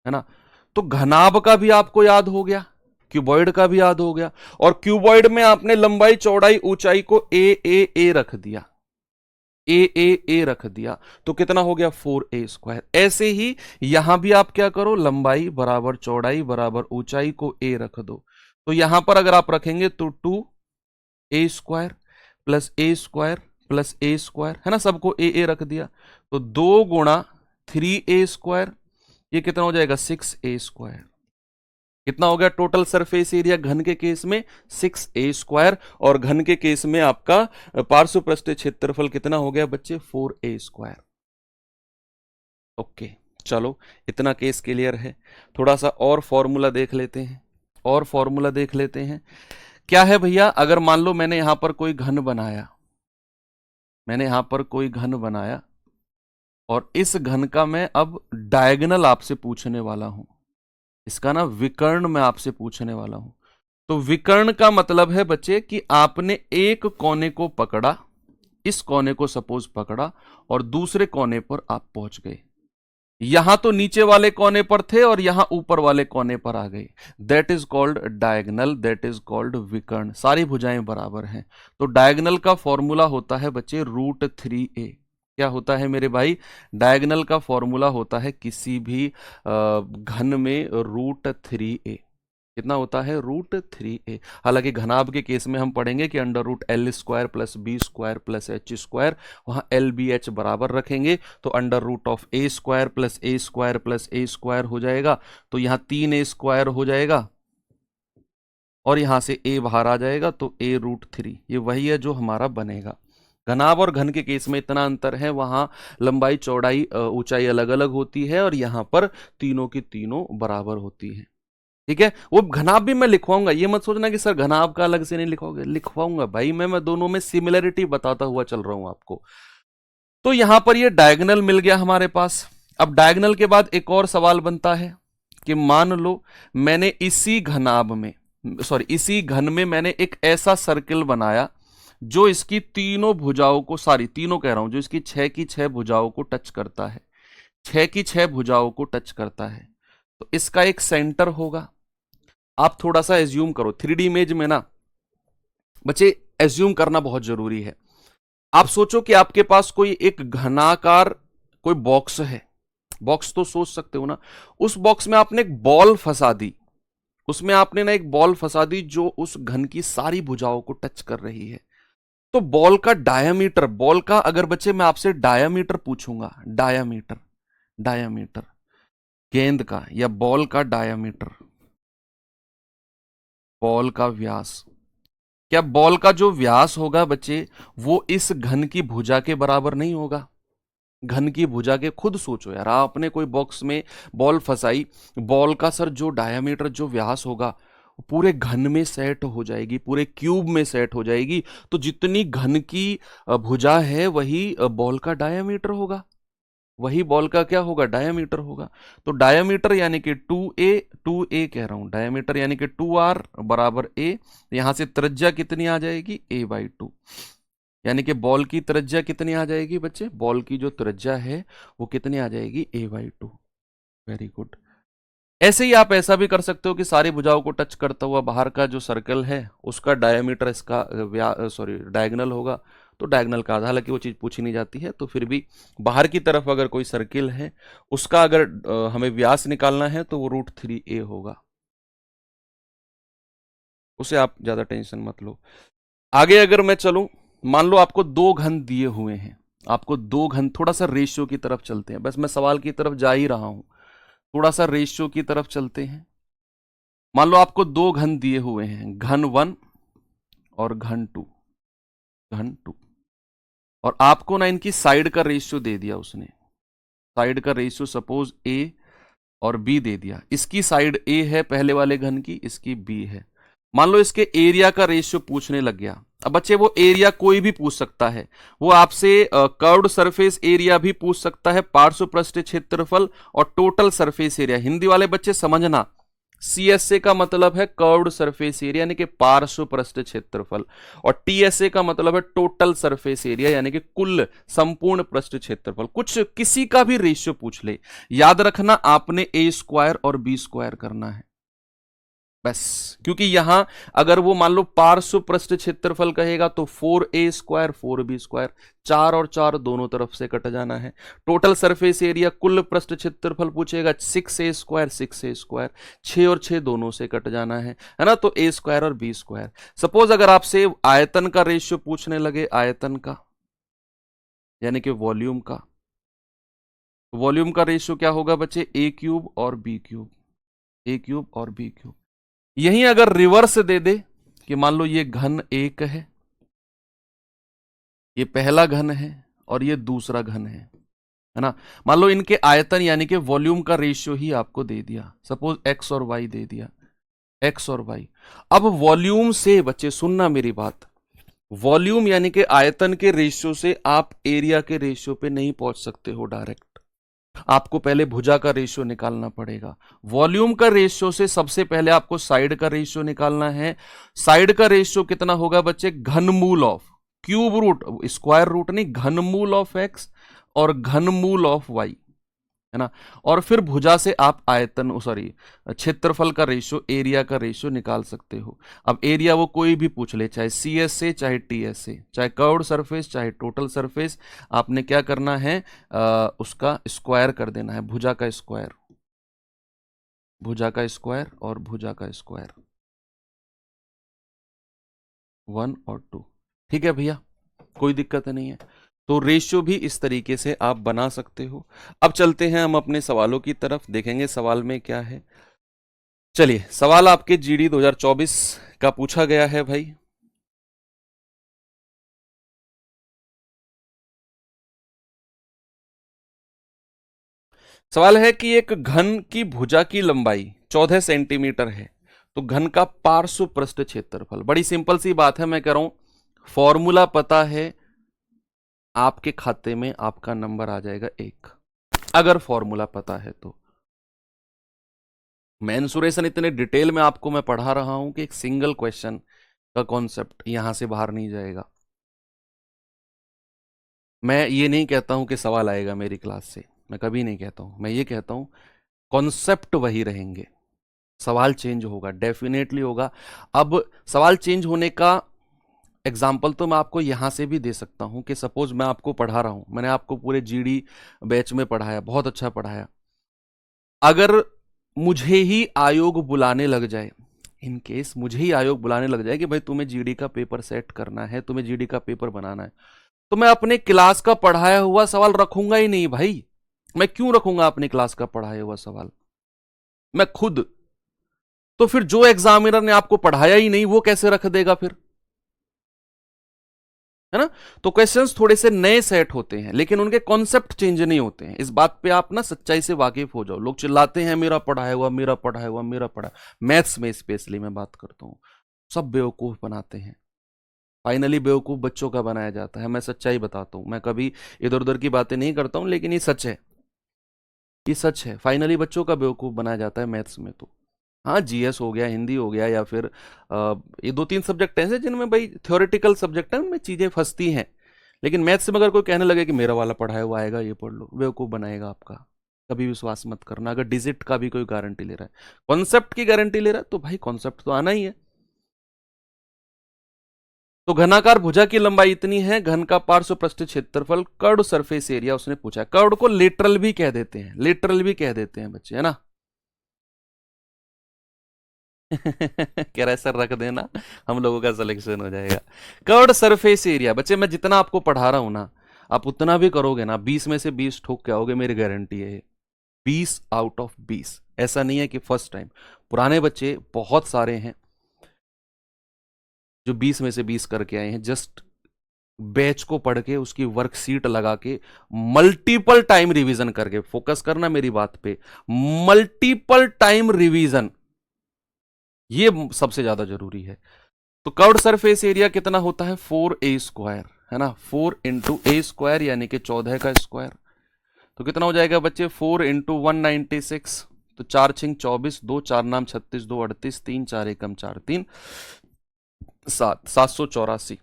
है ना। तो घनाभ का भी आपको याद हो गया, क्यूबॉइड का भी याद हो गया, और क्यूबॉइड में आपने लंबाई चौड़ाई ऊंचाई को ए रख दिया, ए रख दिया, तो कितना हो गया 4a²। ऐसे ही यहां भी आप क्या करो, लंबाई बराबर चौड़ाई बराबर ऊंचाई को ए रख दो। तो यहां पर अगर आप रखेंगे तो 2a² plus a² plus a², है ना, सबको ए रख दिया, तो 2 गुणा 3a², ये कितना हो जाएगा 6a²। कितना हो गया टोटल सरफेस एरिया घन के केस में 6a², और घन के केस में आपका पार्श्व पृष्ठीय क्षेत्रफल कितना हो गया बच्चे 4a²। ओके, चलो इतना केस क्लियर है। थोड़ा सा और फॉर्मूला देख लेते हैं, और फॉर्मूला देख लेते हैं। क्या है भैया, अगर मान लो मैंने यहां पर कोई घन बनाया, मैंने यहां पर कोई घन बनाया, और इस घन का मैं अब डायगोनल आपसे पूछने वाला हूं, इसका ना विकर्ण मैं आपसे पूछने वाला हूं। तो विकर्ण का मतलब है बच्चे कि आपने एक कोने को पकड़ा, इस कोने को सपोज पकड़ा, और दूसरे कोने पर आप पहुंच गए। यहां तो नीचे वाले कोने पर थे और यहां ऊपर वाले कोने पर आ गए, that is called diagonal, that is called विकर्ण। सारी भुजाएं बराबर हैं। तो डायगोनल का फॉर्मूला होता है बच्चे √3a। क्या होता है मेरे भाई, डायगोनल का फॉर्मूला होता है किसी भी घन में √3a। कितना होता है √3a। हालांकि घनाभ के केस में हम पढ़ेंगे कि √L² plus b² plus h², वहां LBH बराबर रखेंगे, तो √A² plus a² plus a² हो जाएगा, तो यहां 3a² हो जाएगा, और यहां से a बाहर आ जाएगा, तो a√3, ये वही है जो हमारा बनेगा। घनाभ और घन के केस में इतना अंतर है, वहां लंबाई चौड़ाई ऊंचाई अलग अलग होती है, और यहां पर तीनों की तीनों बराबर होती है। ठीक है, वो घनाभ भी मैं लिखवाऊंगा, ये मत सोचना कि सर घनाभ का अलग से नहीं लिखवाओगे, लिखवाऊंगा भाई मैं दोनों में सिमिलरिटी बताता हुआ चल रहा हूं आपको। तो यहां पर ये डायगोनल मिल गया हमारे पास। अब डायगोनल के बाद एक और सवाल बनता है कि मान लो मैंने इसी घनाभ में, सॉरी इसी घन में मैंने एक ऐसा सर्किल बनाया जो इसकी तीनों भुजाओं को, सारी तीनों कह रहा हूं, जो इसकी 6 की 6 भुजाओं को टच करता है, 6 की 6 भुजाओं को टच करता है। तो इसका एक सेंटर होगा। आप थोड़ा सा एज्यूम करो, 3D इमेज में ना बच्चे एज्यूम करना बहुत जरूरी है। आप सोचो कि आपके पास कोई एक घनाकार कोई बॉक्स है, बॉक्स तो सोच सकते हो ना, उस बॉक्स में आपने एक बॉल फंसा दी, उसमें आपने ना एक बॉल फंसा दी जो उस घन की सारी भुजाओं को टच कर रही है। तो बॉल का डायामीटर, बॉल का अगर बच्चे मैं आपसे डायामीटर पूछूंगा, डायामीटर, डायामीटर गेंद का या बॉल का डायामीटर, बॉल का व्यास, क्या बॉल का जो व्यास होगा बच्चे वो इस घन की भुजा के बराबर नहीं होगा? घन की भुजा के, खुद सोचो यार, आपने कोई बॉक्स में बॉल फंसाई, बॉल का सर जो डायामीटर जो व्यास होगा पूरे घन में सेट हो जाएगी, पूरे क्यूब में सेट हो जाएगी। तो जितनी घन की भुजा है वही बॉल का डायामीटर होगा, वही बॉल का क्या होगा, डायामीटर होगा। तो डायामीटर यानी कि 2a कह रहा हूं, डायामीटर यानी कि 2r बराबर a। यहां से त्रिज्या कितनी आ जाएगी, a/2, यानी कि बॉल की त्रिज्या कितनी आ जाएगी बच्चे, बॉल की जो त्रिज्या है वो कितनी आ जाएगी, a/2। Very good. ऐसे ही आप ऐसा भी कर सकते हो कि सारी भुजाओं को टच करता हुआ बाहर का जो सर्कल है उसका डायमीटर इसका सॉरी डायगोनल होगा, तो डायगोनल का आधा, हालांकि वो चीज़ पूछी नहीं जाती है, तो फिर भी बाहर की तरफ अगर कोई सर्किल है उसका अगर हमें व्यास निकालना है तो वो √3a होगा, उसे आप ज़्यादा टेंशन मत लो। आगे अगर मैं चलूं, मान लो आपको 2 घन दिए हुए हैं, आपको 2 घन, थोड़ा सा रेशियो की तरफ चलते हैं, बस मैं सवाल की तरफ जा ही रहा हूं, थोड़ा सा रेशियो की तरफ चलते हैं। मान लो आपको 2 घन दिए हुए हैं, घन 1 और घन 2, घन 2, और आपको ना इनकी साइड का रेशियो दे दिया उसने, साइड का रेशियो सपोज a और b दे दिया, इसकी साइड a है पहले वाले घन की, इसकी b है। मान लो इसके एरिया का रेशियो पूछने लग गया। अब बच्चे वो एरिया कोई भी पूछ सकता है, वो आपसे कर्व्ड सरफेस एरिया भी पूछ सकता है, पार्श्व पृष्ठ क्षेत्रफल और टोटल सरफेस एरिया। हिंदी वाले बच्चे समझना, CSA का मतलब है कर्व्ड सरफेस एरिया यानी कि पार्श्व पृष्ठ क्षेत्रफल, और TSA का मतलब है टोटल सरफेस एरिया यानी कि कुल संपूर्ण पृष्ठ क्षेत्रफल। कुछ किसी का भी रेशियो पूछ ले, याद रखना आपने a² और b² करना है बस, क्योंकि यहां अगर वो मान लो पार्श्व पृष्ठ क्षेत्रफल कहेगा तो 4a² 4b², 4 और 4 दोनों तरफ से कट जाना है। टोटल सरफेस एरिया कुल पृष्ठ क्षेत्रफल पूछेगा 6a² 6a², 6 और 6 दोनों से कट जाना है ना, तो a² और b²। सपोज अगर आपसे आयतन का रेशियो पूछने लगे, आयतन का यानी कि वॉल्यूम का, वॉल्यूम का रेशियो क्या होगा बच्चे, a³ और b³, a³ और b³। यहीं अगर रिवर्स दे दे कि मान लो ये घन 1 है, ये पहला घन है और ये दूसरा घन है ना, मान लो इनके आयतन यानी कि वॉल्यूम का रेशियो ही आपको दे दिया, सपोज x और y दे दिया, x और y। अब वॉल्यूम से बच्चे सुनना मेरी बात, वॉल्यूम यानी कि आयतन के रेशियो से आप एरिया के रेशियो पे नहीं पहुंच सकते हो डायरेक्ट, आपको पहले भुजा का रेशियो निकालना पड़ेगा। वॉल्यूम का रेशियो से सबसे पहले आपको साइड का रेशियो निकालना है। साइड का रेशियो कितना होगा बच्चे, घनमूल of, cube root, square root नहीं, घनमूल ऑफ x और घनमूल ऑफ y, है ना। और फिर भुजा से आप आयतन सॉरी क्षेत्रफल का रेशियो, एरिया का रेशियो निकाल सकते हो। अब एरिया वो कोई भी पूछ ले, चाहे CSA चाहे TSA, चाहे कर्व्ड सरफेस चाहे टोटल सरफेस, आपने क्या करना है, उसका स्क्वायर कर देना है, भुजा का स्क्वायर, भुजा का स्क्वायर और भुजा का स्क्वायर, 1 और 2। ठीक है भैया, कोई दिक्कत नहीं है। तो रेशियो भी इस तरीके से आप बना सकते हो। अब चलते हैं हम अपने सवालों की तरफ, देखेंगे सवाल में क्या है। चलिए, सवाल आपके GD 2024 का पूछा गया है भाई। सवाल है कि एक घन की भुजा की लंबाई 14 सेंटीमीटर है, तो घन का पार्श्व पृष्ठ क्षेत्रफल। बड़ी सिंपल सी बात है, मैं कह रहा हूं फॉर्मूला पता है, आपके खाते में आपका नंबर आ जाएगा 1, अगर फॉर्मूला पता है तो। मेंसुरेशन इतने डिटेल में आपको मैं पढ़ा रहा हूं कि एक सिंगल क्वेश्चन का कॉन्सेप्ट यहां से बाहर नहीं जाएगा। मैं ये नहीं कहता हूं कि सवाल आएगा मेरी क्लास से, मैं कभी नहीं कहता हूं, मैं ये कहता हूं कॉन्सेप्ट वही रहेंगे, सवाल चेंज होगा, डेफिनेटली होगा। अब सवाल चेंज होने का एग्जाम्पल तो मैं आपको यहां से भी दे सकता हूं कि सपोज मैं आपको पढ़ा रहा हूं, मैंने आपको पूरे GD बैच में पढ़ाया, बहुत अच्छा पढ़ाया, अगर मुझे ही आयोग बुलाने लग जाए, इन केस मुझे ही आयोग बुलाने लग जाए कि भाई तुम्हें GD का पेपर सेट करना है, तुम्हें GD का पेपर बनाना है, तो मैं अपने क्लास का पढ़ाया हुआ सवाल रखूंगा ही नहीं भाई। मैं क्यों रखूंगा अपनी क्लास का पढ़ाया हुआ सवाल, मैं खुद। तो फिर जो एग्जामिनर ने आपको पढ़ाया ही नहीं वो कैसे रख देगा फिर, है ना। तो क्वेश्चंस थोड़े से नए सेट होते हैं लेकिन उनके कॉन्सेप्ट चेंज नहीं होते हैं। इस बात पे आप ना सच्चाई से वाकिफ हो जाओ। लोग चिल्लाते हैं मेरा पढ़ाया हुआ, मेरा पढ़ाया हुआ, मेरा पढ़ा, मैथ्स में स्पेशली मैं बात करता हूं, सब बेवकूफ बनाते हैं। फाइनली बेवकूफ बच्चों का बनाया जाता है, मैं सच्चाई बताता हूं, मैं कभी इधर उधर की बातें नहीं करता हूं, लेकिन ये सच है, ये सच है। फाइनली बच्चों का बेवकूफ बनाया जाता है मैथ्स में। तो हाँ, GS हो गया, हिंदी हो गया, या फिर ये 2-3 सब्जेक्ट ऐसे जिनमें भाई थ्योरेटिकल सब्जेक्ट है, उनमें चीजें फंसती हैं। लेकिन मैथ्स में अगर कोई कहने लगे कि मेरा वाला पढ़ाया हुआ आएगा, ये पढ़ लो, बेवकूफ बनाएगा आपका। कभी विश्वास मत करना। अगर डिजिट का भी कोई गारंटी ले रहा है, कॉन्सेप्ट की गारंटी ले रहा है, तो भाई कॉन्सेप्ट तो आना ही है। तो घनाकार भुजा की लंबाई इतनी है, घन का पार्श्व पृष्ठ क्षेत्रफल, कर्व्ड सरफेस एरिया उसने पूछा है। कर्व्ड को लेटरल भी कह देते हैं, लेटरल भी कह देते हैं बच्चे, है ना। कह रहा है सर रख देना, हम लोगों का सिलेक्शन हो जाएगा। कर्व्ड सरफेस एरिया बच्चे, मैं जितना आपको पढ़ा रहा हूं ना, आप उतना भी करोगे ना, 20 में से 20 ठोक के आओगे, मेरी गारंटी है। 20 आउट ऑफ 20। ऐसा नहीं है कि फर्स्ट टाइम, पुराने बच्चे बहुत सारे हैं जो 20 में से 20 करके आए हैं, जस्ट बैच को पढ़ के उसकी वर्कशीट लगा के मल्टीपल टाइम रिवीजन करके। फोकस करना मेरी बात पे, मल्टीपल टाइम रिवीजन, ये सबसे ज्यादा जरूरी है। तो कर्व्ड सरफेस एरिया कितना होता है, 4a², है ना, 4 × a² यानी कि 14 का स्क्वायर। तो कितना हो जाएगा बच्चे, 4 × 196, तो 4 × 24, 2 4 नाम 36, 2 38, 3 4 एकम 4 3 7, 784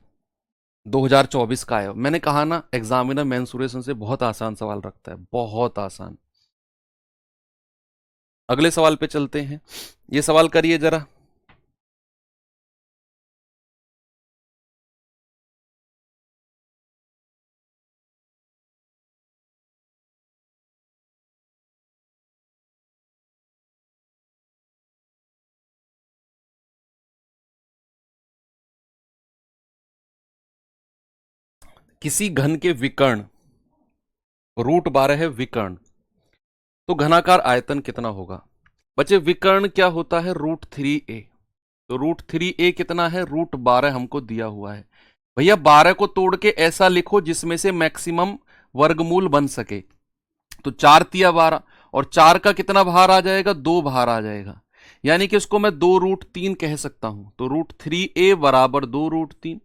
2024 का है। मैंने कहा ना, एग्जामिनर मेंसुरेशन से बहुत आसान सवाल रखता है, बहुत आसान। अगले सवाल पे चलते हैं, ये सवाल करिए जरा। किसी घन के विकर्ण, √12 है विकर्ण, तो घनाकार आयतन कितना होगा। बच्चे विकर्ण क्या होता है, √3a। तो √3a कितना है, √12 हमको दिया हुआ है। भैया 12 को तोड़ के ऐसा लिखो जिसमें से मैक्सिमम वर्गमूल बन सके। तो 4 तिया 12, और 4 का कितना बाहर आ जाएगा, 2 बाहर आ जाएगा, यानी कि इसको मैं 2√3 कह सकता हूं। तो √3a बराबर 2√3,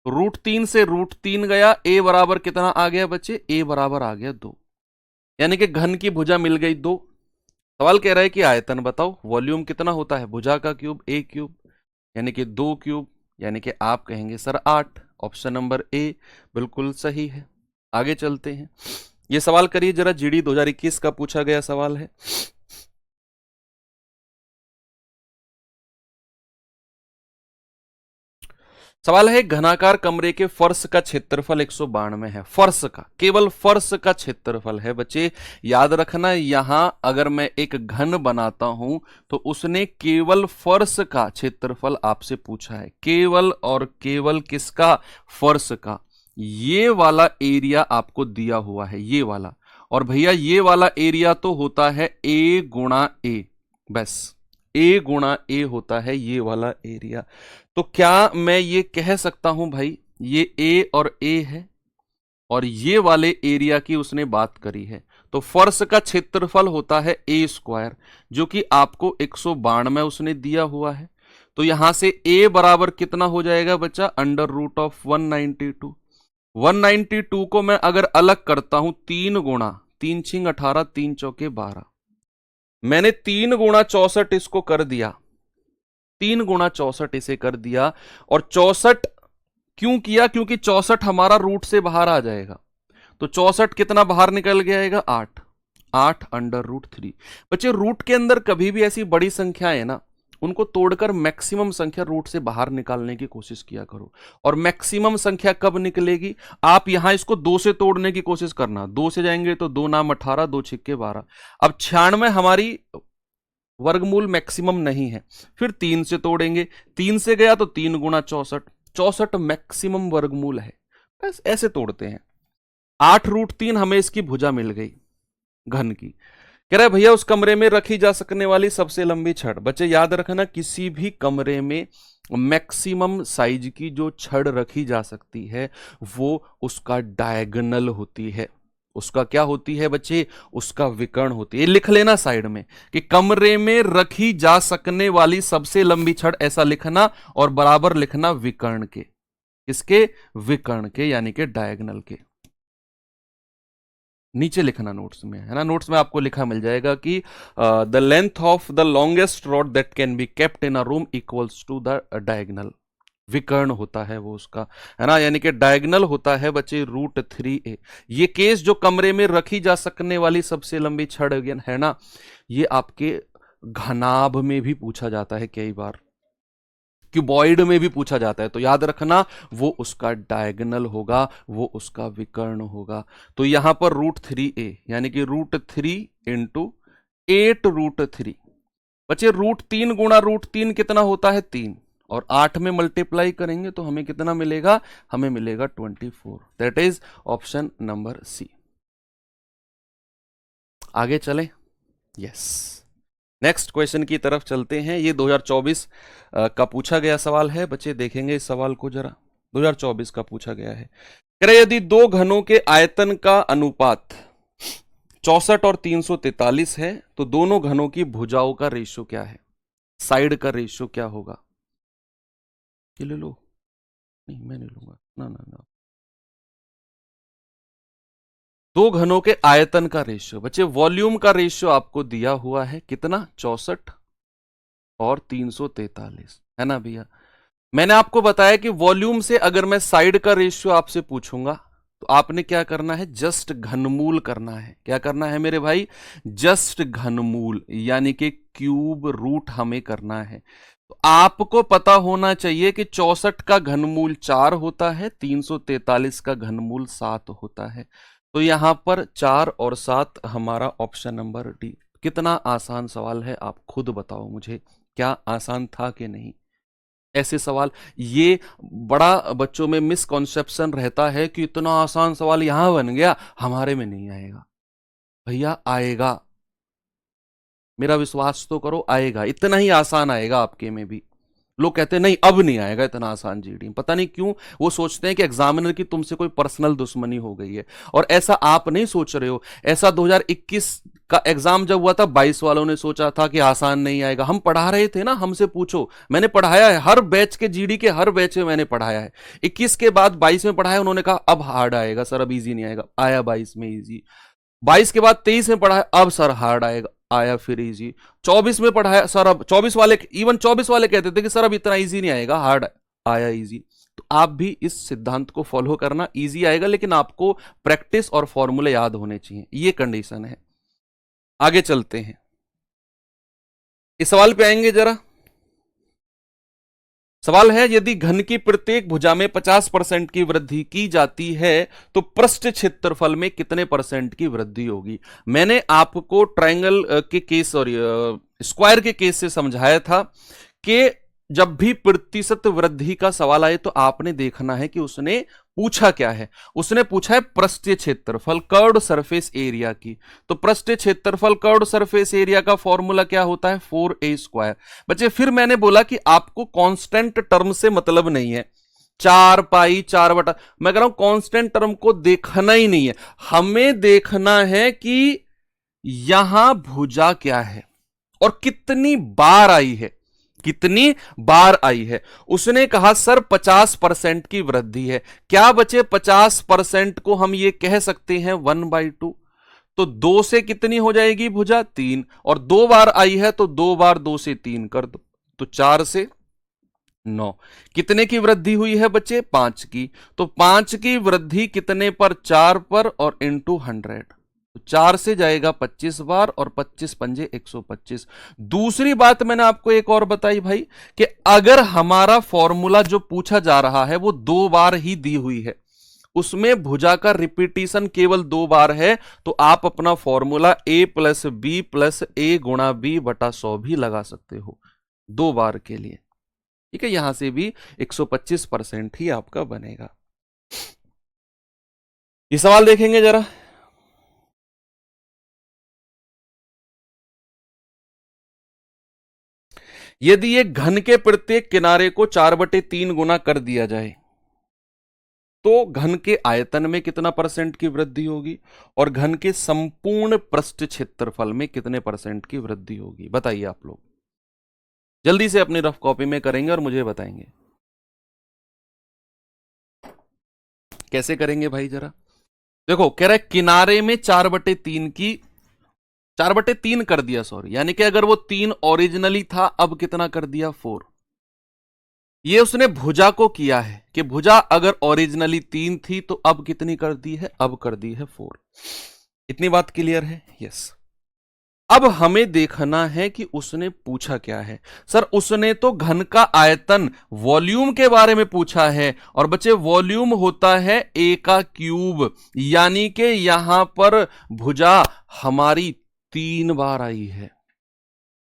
√3 से √3 गया, a बराबर कितना आ गया बच्चे, a बराबर आ गया 2, यानी कि घन की भुजा मिल गई 2। सवाल कह रहा है कि आयतन बताओ, वॉल्यूम कितना होता है, भुजा का क्यूब a³ यानी कि 2 क्यूब, यानी कि आप कहेंगे सर 8। ऑप्शन नंबर ए बिल्कुल सही है। आगे चलते हैं, ये सवाल करिए जरा, जीडी 2021 का पूछा गया सवाल है। सवाल है, घनाकार कमरे के फर्श का क्षेत्रफल 192 है। फर्श का, केवल फर्श का क्षेत्रफल है बच्चे, याद रखना। यहां अगर मैं एक घन बनाता हूं तो उसने केवल फर्श का क्षेत्रफल आपसे पूछा है, केवल और केवल किसका, फर्श का। ये वाला एरिया आपको दिया हुआ है, ये वाला, और भैया ये वाला एरिया तो होता है a×a, बस a×a होता है ये वाला एरिया। तो क्या मैं ये कह सकता हूं भाई, ये ए और ए है, और ये वाले एरिया की उसने बात करी है, तो फर्श का क्षेत्रफल होता है a², जो कि आपको 192 उसने दिया हुआ है। तो यहां से a बराबर कितना हो जाएगा बच्चा, √192। 192 को मैं अगर अलग करता हूं, 3 गुणा 3 × 18, 3 चौके 12, मैंने 3 गुणा 64 इसको कर दिया, 3 गुणा 64 इसे कर दिया। और 64 क्यों किया, क्योंकि 64 हमारा रूट से बाहर आ जाएगा। तो 64 कितना बाहर निकल गया, 8, 8 √3। बच्चे रूट के अंदर कभी भी ऐसी बड़ी संख्या है ना, उनको तोड़कर मैक्सिमम संख्या रूट से बाहर निकालने की कोशिश किया करो। और मैक्सिमम संख्या कब निकलेगी, आप यहां इसको 2 से तोड़ने की कोशिश करना। 2 से जाएंगे तो 2 नाम 18, 2 छिक्के 12। अब 96 हमारी वर्गमूल मैक्सिमम नहीं है, फिर 3 से तोड़ेंगे, 3 से गया तो 3 गुणा 64, 64 मैक्सिमम वर्गमूल है। बस ऐसे तोड़ते हैं। 8√3 हमें इसकी भुजा मिल गई घन की। कह रहा है भैया उस कमरे में रखी जा सकने वाली सबसे लंबी छड़। बच्चे याद रखना, किसी भी कमरे में मैक्सिमम साइज की जो छड़ रखी जा सकती है वो उसका डायगोनल होती है। उसका क्या होती है बच्चे, उसका विकर्ण होती है। लिख लेना साइड में कि कमरे में रखी जा सकने वाली सबसे लंबी छड़, ऐसा लिखना, और बराबर लिखना विकर्ण के। किसके, विकर्ण के, यानी कि डायगोनल के। नीचे लिखना नोट्स में, है ना, नोट्स में आपको लिखा मिल जाएगा कि the length of the longest rod that can be kept in a room equals to the diagonal. विकर्ण होता है वो उसका, है ना, यानी कि डायगोनल होता है बच्चे √3a। ये केस जो कमरे में रखी जा सकने वाली सबसे लंबी छड़ है ना, ये आपके घनाभ में भी पूछा जाता है कई बार। क्यूबॉइड में भी पूछा जाता है, तो याद रखना वो उसका डायगोनल होगा, वो उसका विकर्ण होगा। तो यहां पर √3a यानी कि √3 इंटू 8√3। बच्चे √3 गुणा √3 कितना होता है 3, और 8 में मल्टीप्लाई करेंगे तो हमें कितना मिलेगा, हमें मिलेगा 24। That is option number C. आगे चलें, यस। नेक्स्ट क्वेश्चन की तरफ चलते हैं। ये 2024 का पूछा गया सवाल है। बच्चे देखेंगे इस सवाल को जरा, 2024 का पूछा गया है। कह रहे यदि दो घनों के आयतन का अनुपात 64 और 343 है तो दोनों घनों की भुजाओं का रेशियो क्या है, साइड का रेशियो क्या होगा। ये ले लो, नहीं मैं नहीं लूंगा, ना ना ना। दो घनों के आयतन का रेशियो, बच्चे वॉल्यूम का रेशियो आपको दिया हुआ है कितना, 64 और 343, है ना भैया। मैंने आपको बताया कि वॉल्यूम से अगर मैं साइड का रेशियो आपसे पूछूंगा तो आपने क्या करना है, जस्ट घनमूल करना है। क्या करना है मेरे भाई, जस्ट घनमूल, यानी कि क्यूब रूट हमें करना है। तो आपको पता होना चाहिए कि 64 का घनमूल 4 होता है, 343 का घनमूल 7 होता है। तो यहां पर 4 और 7 हमारा ऑप्शन नंबर डी। कितना आसान सवाल है, आप खुद बताओ मुझे, क्या आसान था कि नहीं। ऐसे सवाल, ये बड़ा बच्चों में मिसकॉन्सेप्शन रहता है कि इतना आसान सवाल यहां बन गया, हमारे में नहीं आएगा। भैया आएगा, मेरा विश्वास तो करो, आएगा, इतना ही आसान आएगा आपके में भी। लोग कहते हैं नहीं अब नहीं आएगा इतना आसान जीडी, पता नहीं क्यों वो सोचते हैं कि एग्जामिनर की तुमसे कोई पर्सनल दुश्मनी हो गई है, और ऐसा आप नहीं सोच रहे हो। ऐसा 2021 का एग्जाम जब हुआ था, 22 वालों ने सोचा था कि आसान नहीं आएगा। हम पढ़ा रहे थे ना, हमसे पूछो, मैंने पढ़ाया है, हर बैच के जीडी के हर बैच में मैंने पढ़ाया है। 21 के बाद 22 में पढ़ाया, उन्होंने कहा अब हार्ड आएगा सर, अब इजी नहीं आएगा, आया 22 में इजी। 22 के बाद 23 में पढ़ाया, अब सर हार्ड आएगा, आया फिर इजी। 24 में पढ़ाया सर, अब 24 वाले, इवन 24 वाले कहते थे कि सर अब इतना इजी नहीं आएगा, हार्ड आया इजी। तो आप भी इस सिद्धांत को फॉलो करना, इजी आएगा लेकिन आपको प्रैक्टिस और फॉर्मूले याद होने चाहिए, ये कंडीशन है। आगे चलते हैं, इस सवाल पे आएंगे जरा। सवाल है यदि घन की प्रत्येक भुजा में 50% की वृद्धि की जाती है तो पृष्ठ क्षेत्रफल में कितने % की वृद्धि होगी। मैंने आपको ट्रायंगल के केस और स्क्वायर के केस से समझाया था कि जब भी प्रतिशत वृद्धि का सवाल आए तो आपने देखना है कि उसने पूछा क्या है। उसने पूछा है पृष्ठीय क्षेत्रफल, कर्व्ड सरफेस एरिया की। तो पृष्ठीय क्षेत्रफल कर्व्ड सरफेस एरिया का फॉर्मूला क्या होता है, 4a²। बच्चे फिर मैंने बोला कि आपको कांस्टेंट टर्म से मतलब नहीं है, 4 पाई 4 बटा, मैं कह रहा हूं कांस्टेंट टर्म को देखना ही नहीं है, हमें देखना है कि यहां भुजा क्या है और कितनी बार आई है, कितनी बार आई है। उसने कहा सर 50% की वृद्धि है। क्या बचे, 50% को हम ये कह सकते हैं 1/2। तो 2 से कितनी हो जाएगी भुजा, 3, और 2 बार आई है तो 2 बार 2 से 3 कर दो, तो 4 से 9। कितने की वृद्धि हुई है बच्चे, 5 की। तो 5 की वृद्धि कितने पर, 4 पर, और इंटू 100। तो 4 से जाएगा 25 बार, और 25 पंजे 125। दूसरी बात मैंने आपको एक और बताई भाई कि अगर हमारा फॉर्मूला जो पूछा जा रहा है वो 2 बार ही दी हुई है, उसमें भुजा का रिपीटिशन केवल 2 बार है, तो आप अपना फॉर्मूला a + b + a गुणा b बटा 100 भी लगा सकते हो 2 बार के लिए। ठीक है, यहां से भी 125% ही आपका बनेगा। ये सवाल देखेंगे जरा। यदि एक घन के प्रत्येक किनारे को 4/3 गुना कर दिया जाए तो घन के आयतन में कितना % की वृद्धि होगी और घन के संपूर्ण पृष्ठ क्षेत्रफल में कितने % की वृद्धि होगी। बताइए आप लोग, जल्दी से अपनी रफ कॉपी में करेंगे और मुझे बताएंगे कैसे करेंगे भाई जरा। देखो कह रहा है किनारे में 4/3 की 4/3 कर दिया, सॉरी, यानी कि अगर वो 3 ओरिजिनली था अब कितना कर दिया, 4। ये उसने भुजा को किया है कि भुजा अगर ओरिजिनली 3 थी तो अब कितनी कर दी है, अब कर दी है 4। इतनी बात क्लियर है, यस। अब हमें देखना है कि उसने पूछा क्या है। सर उसने तो घन का आयतन वॉल्यूम के बारे में पूछा है, और बच्चे वॉल्यूम होता है ए का क्यूब, यानी कि यहां पर भुजा हमारी 3 बार आई है,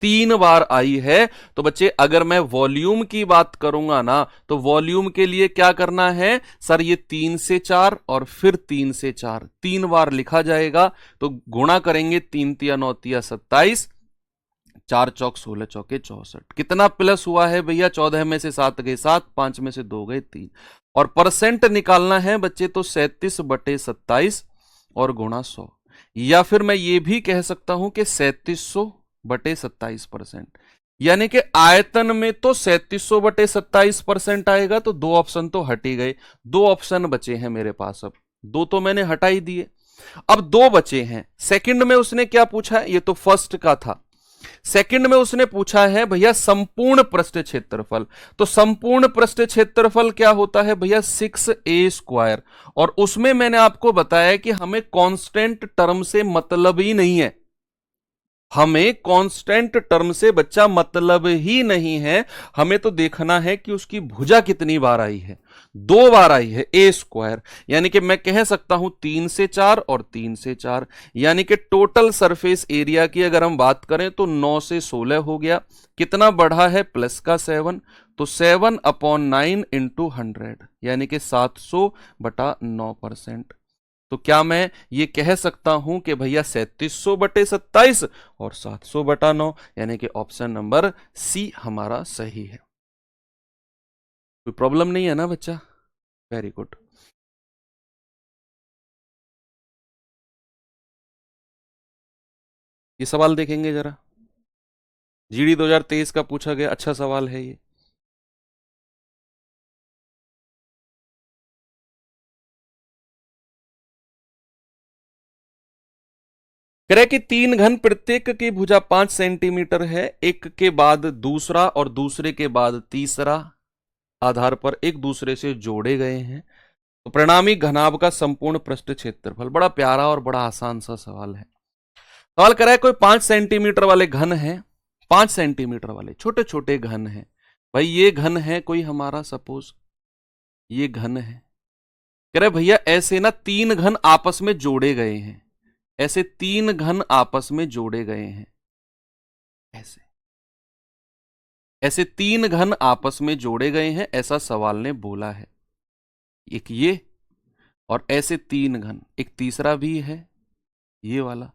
3 बार आई है। तो बच्चे अगर मैं वॉल्यूम की बात करूंगा ना, तो वॉल्यूम के लिए क्या करना है सर, ये 3 से 4 और फिर 3 से 4, 3 बार लिखा जाएगा। तो गुणा करेंगे, 3 तिया 9 तिया 27, 4 चौक 16 चौके 64, कितना प्लस हुआ है भैया, 14 में से 7 गए 7, 5 में से 2 गए 3, और परसेंट निकालना है बच्चे तो 37/27 और गुणा 100, या फिर मैं ये भी कह सकता हूं कि 3700/27%, यानी कि आयतन में तो 3700/27% आएगा। तो 2 ऑप्शन तो हट ही गए, 2 ऑप्शन बचे हैं मेरे पास, अब 2 तो मैंने हटा ही दिए, अब 2 बचे हैं। सेकंड में उसने क्या पूछा है, ये तो फर्स्ट का था। सेकंड में उसने पूछा है भैया संपूर्ण पृष्ठ क्षेत्रफल। तो संपूर्ण पृष्ठ क्षेत्रफल क्या होता है भैया, 6a², और उसमें मैंने आपको बताया कि हमें कांस्टेंट टर्म से मतलब ही नहीं है, हमें कांस्टेंट टर्म से बच्चा मतलब ही नहीं है, हमें तो देखना है कि उसकी भुजा कितनी बार आई है, 2 बार आई है, a², यानी कि मैं कह सकता हूं 3 से 4 और 3 से 4, यानी कि टोटल सरफेस एरिया की अगर हम बात करें तो 9 से 16 हो गया, कितना बढ़ा है प्लस का 7, तो 7/9 इंटू 100, यानी कि 700/9%। तो क्या मैं ये कह सकता हूं कि भैया 3700/27 और 700/9, यानी कि ऑप्शन नंबर सी हमारा सही है। कोई प्रॉब्लम नहीं है ना बच्चा, वेरी गुड। ये सवाल देखेंगे जरा, जीडी 2023 का पूछा गया, अच्छा सवाल है ये। कह रहे कि 3 घन प्रत्येक की भुजा 5 सेंटीमीटर है, एक के बाद दूसरा और दूसरे के बाद तीसरा आधार पर एक दूसरे से जोड़े गए हैं, तो परिणामी घनाभ का संपूर्ण पृष्ठ क्षेत्रफल। बड़ा प्यारा और बड़ा आसान सा सवाल है। सवाल करा है कोई 5 सेंटीमीटर वाले घन है, 5 सेंटीमीटर वाले छोटे छोटे घन है, भाई ये घन है कोई हमारा, सपोज ये घन है। कह रहे भैया ऐसे ना 3 घन आपस में जोड़े गए हैं, ऐसे 3 घन आपस में जोड़े गए हैं, ऐसे ऐसे 3 घन आपस में जोड़े गए हैं, ऐसा सवाल ने बोला है। एक ये, और ऐसे 3 घन, एक तीसरा भी है ये वाला,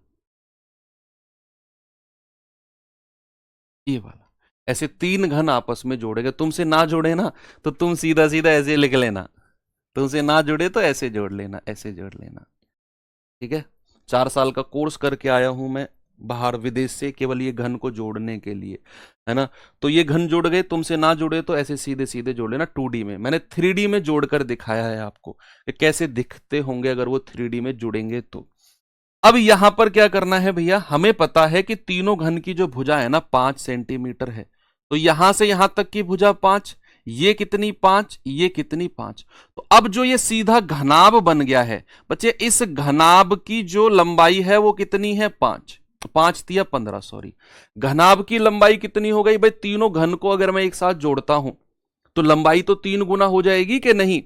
ये वाला, ऐसे 3 घन आपस में जोड़े गए। तुमसे ना जोड़े ना तो तुम सीधा सीधा ऐसे लिख लेना, तुमसे ना जुड़े तो ऐसे जोड़ लेना, ऐसे जोड़ लेना, ठीक है। 4 साल का कोर्स करके आया हूं मैं बाहर विदेश से, केवल ये घन को जोड़ने के लिए, है ना। तो ये घन जुड़ गए, तुमसे ना जुड़े तो ऐसे सीधे सीधे जोड़ लेना। 2D में मैंने 3D में जोड़कर दिखाया है आपको कि कैसे दिखते होंगे अगर वो 3D में जुड़ेंगे तो। अब यहां पर क्या करना है भैया, हमें पता है कि तीनों घन की जो भुजा है ना 5 सेंटीमीटर है, तो यहां से यहां तक की भुजा 5, ये कितनी 5, ये कितनी 5। तो अब जो ये सीधा घनाभ बन गया है बच्चे, इस घनाभ की जो लंबाई है वो कितनी है 5, 5 तिया 15, सॉरी, घनाभ की लंबाई कितनी हो गई भाई, तीनों घन को अगर मैं एक साथ जोड़ता हूं तो लंबाई तो 3 गुना हो जाएगी कि नहीं,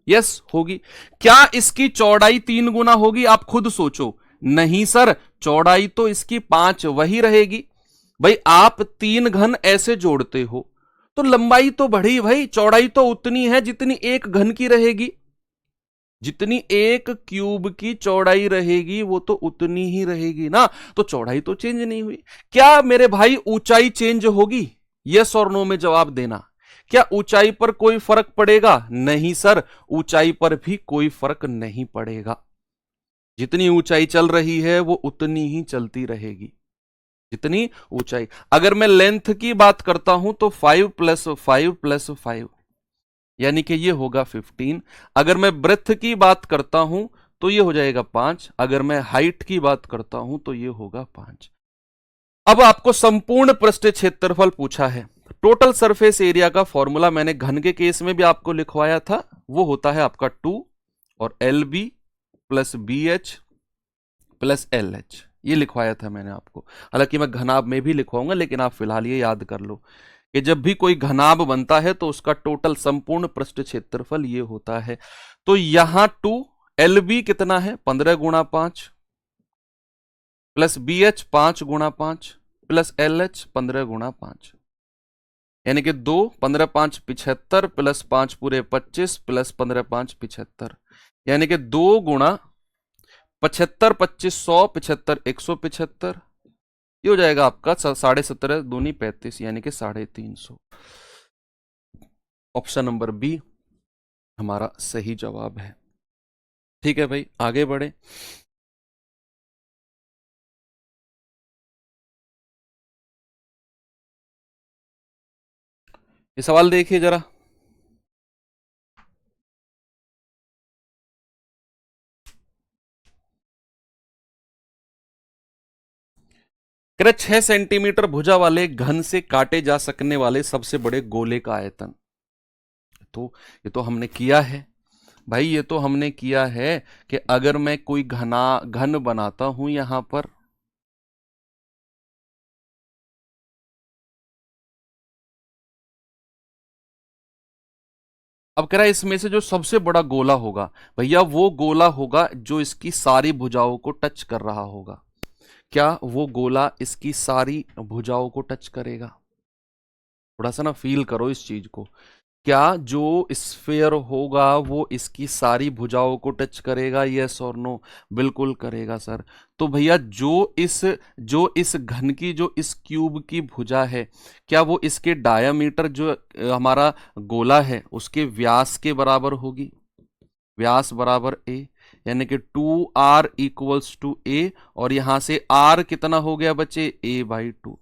यस होगी। क्या इसकी चौड़ाई 3 गुना होगी, आप खुद सोचो। नहीं सर, चौड़ाई तो इसकी 5 वही रहेगी। भाई आप 3 घन ऐसे जोड़ते हो तो लंबाई तो बढ़ी भाई, चौड़ाई तो उतनी है जितनी एक घन की रहेगी, जितनी एक क्यूब की चौड़ाई रहेगी वो तो उतनी ही रहेगी ना, तो चौड़ाई तो चेंज नहीं हुई। क्या मेरे भाई ऊंचाई चेंज होगी, यस और नो में जवाब देना। क्या ऊंचाई पर कोई फर्क पड़ेगा, नहीं सर, ऊंचाई पर भी कोई फर्क नहीं पड़ेगा, जितनी ऊंचाई चल रही है वो उतनी ही चलती रहेगी, जितनी ऊंचाई। अगर मैं लेंथ की बात करता हूं तो 5 + 5 + 5, यानी कि ये होगा 15। अगर मैं ब्रेथ की बात करता हूं तो ये हो जाएगा 5, अगर मैं हाइट की बात करता हूं तो ये होगा 5। अब आपको संपूर्ण पृष्ठ क्षेत्रफल पूछा है। टोटल सरफेस एरिया का फॉर्मूला मैंने घन के केस में भी आपको लिखवाया था, वो होता है आपका 2 और LB + BH + LH, ये लिखवाया था मैंने आपको। हालांकि मैं घनाभ में भी लिखवाऊंगा, लेकिन आप फिलहाल ये याद कर लो कि जब भी कोई घनाभ बनता है तो उसका टोटल संपूर्ण पृष्ठ क्षेत्रफल ये होता है। तो यहां 2 LB कितना है 15 गुणा 5 प्लस BH 5 गुणा 5 प्लस LH 15 गुणा 5, यानी कि 2 15 5 75 प्लस 5 पूरे 25 प्लस 15 5 75, यानी कि 2 गुणा 75 25 100 75 175, ये हो जाएगा आपका 17.5 दूनी 35, यानी कि 350। ऑप्शन नंबर बी हमारा सही जवाब है। ठीक है भाई, आगे बढ़े। ये सवाल देखिए जरा। कह रहे 6 सेंटीमीटर भुजा वाले घन से काटे जा सकने वाले सबसे बड़े गोले का आयतन। तो ये तो हमने किया है भाई, ये तो हमने किया है कि अगर मैं कोई घन बनाता हूं यहां पर, अब कह रहा है इसमें से जो सबसे बड़ा गोला होगा भैया वो गोला होगा जो इसकी सारी भुजाओं को टच कर रहा होगा। क्या वो गोला इसकी सारी भुजाओं को टच करेगा? थोड़ा सा ना फील करो इस चीज को। क्या जो स्फेयर होगा वो इसकी सारी भुजाओं को टच करेगा? यस और नो? बिल्कुल करेगा सर। तो भैया जो इस घन की, जो इस क्यूब की भुजा है, क्या वो इसके डायामीटर जो हमारा गोला है उसके व्यास के बराबर होगी? व्यास बराबर a, यानी कि 2r इक्वल्स टू a, और यहां से r कितना हो गया बच्चे? a/2।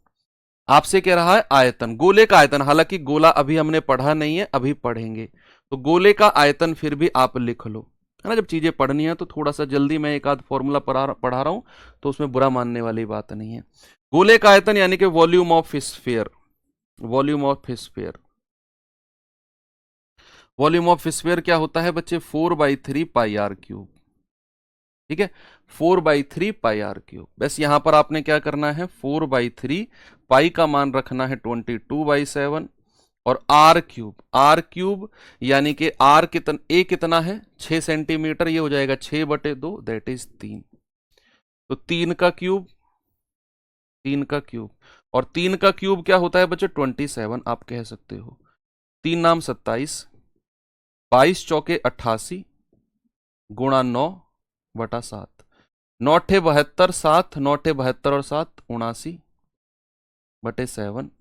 आपसे कह रहा है आयतन, गोले का आयतन। हालांकि गोला अभी हमने पढ़ा नहीं है, अभी पढ़ेंगे। तो गोले का आयतन फिर भी आप लिख लो, है ना। जब चीजें पढ़नी है तो थोड़ा सा जल्दी मैं एक आध फॉर्मूला पढ़ा रहा हूं, तो उसमें बुरा मानने वाली बात नहीं है। गोले का आयतन यानी कि volume of sphere, volume of sphere. Volume of sphere क्या होता है बच्चे? 4/3 पाई आर क्यूब। ठीक है, 4/3 पाई आर क्यूब। बस यहां पर आपने क्या करना है, 4/3 पाई का मान रखना है 22/7, और आर क्यूब यानी कि आर कितना, ए कितना है 6 सेंटीमीटर, ये हो जाएगा 6/2, दैट इज 3। तो 3 का क्यूब, 3 का क्यूब, और 3 का क्यूब क्या होता है बच्चे? 27 आप कह सकते हो। 3 नाम 27, 22 चौके 88 गुणा 9/7, 9/72 7, 9/72 और 7 79/7,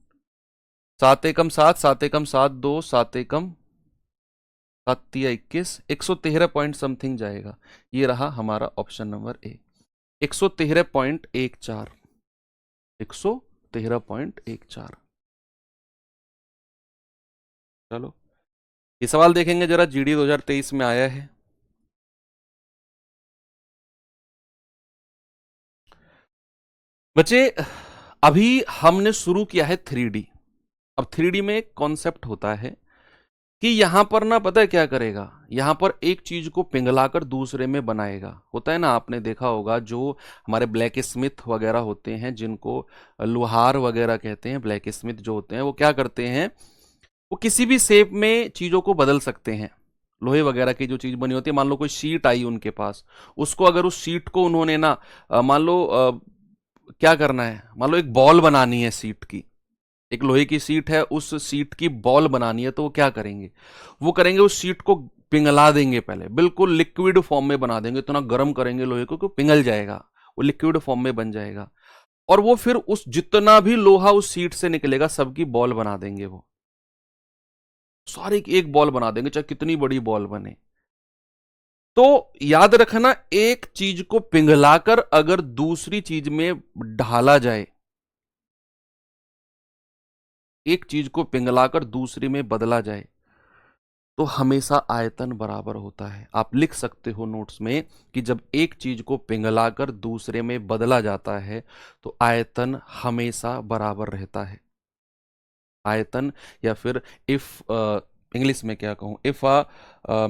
7 एकम 7, 7 एकम 7 2, 7 एकम 7×21, 113 पॉइंट समथिंग जाएगा। ये रहा हमारा ऑप्शन नंबर ए, 113.14, 113.14। चलो ये सवाल देखेंगे जरा, जीडी 2023 में आया है। बच्चे अभी हमने शुरू किया है 3D। अब 3D में एक कॉन्सेप्ट होता है कि यहां पर ना, पता है क्या करेगा, यहां पर एक चीज को पिघलाकर दूसरे में बनाएगा। होता है ना, आपने देखा होगा जो हमारे ब्लैक स्मिथ वगैरह होते हैं, जिनको लोहार वगैरह कहते हैं, ब्लैक स्मिथ जो होते हैं वो क्या करते हैं, वो किसी भी शेप में चीजों को बदल सकते हैं। लोहे वगैरह की जो चीज बनी होती है, मान लो कोई शीट आई उनके पास, उसको अगर उस शीट को उन्होंने ना मान लो क्या करना है, मान लो एक बॉल बनानी है सीट की, एक लोहे की सीट है, उस सीट की बॉल बनानी है, तो वो क्या करेंगे, वो करेंगे उस सीट को पिघला देंगे, पहले बिल्कुल लिक्विड फॉर्म में बना देंगे, इतना गर्म करेंगे लोहे को कि पिघल जाएगा, वो लिक्विड फॉर्म में बन जाएगा, और वो फिर उस जितना भी लोहा उस सीट से निकलेगा सबकी बॉल बना देंगे, वो सारी की एक बॉल बना देंगे, चाहे कितनी बड़ी बॉल बने। तो याद रखना, एक चीज को पिघलाकर अगर दूसरी चीज में ढाला जाए, एक चीज को पिघलाकर दूसरी में बदला जाए, तो हमेशा आयतन बराबर होता है। आप लिख सकते हो नोट्स में कि जब एक चीज को पिघलाकर दूसरे में बदला जाता है तो आयतन हमेशा बराबर रहता है। आयतन, या फिर इफ इंग्लिश में क्या कहूं, if a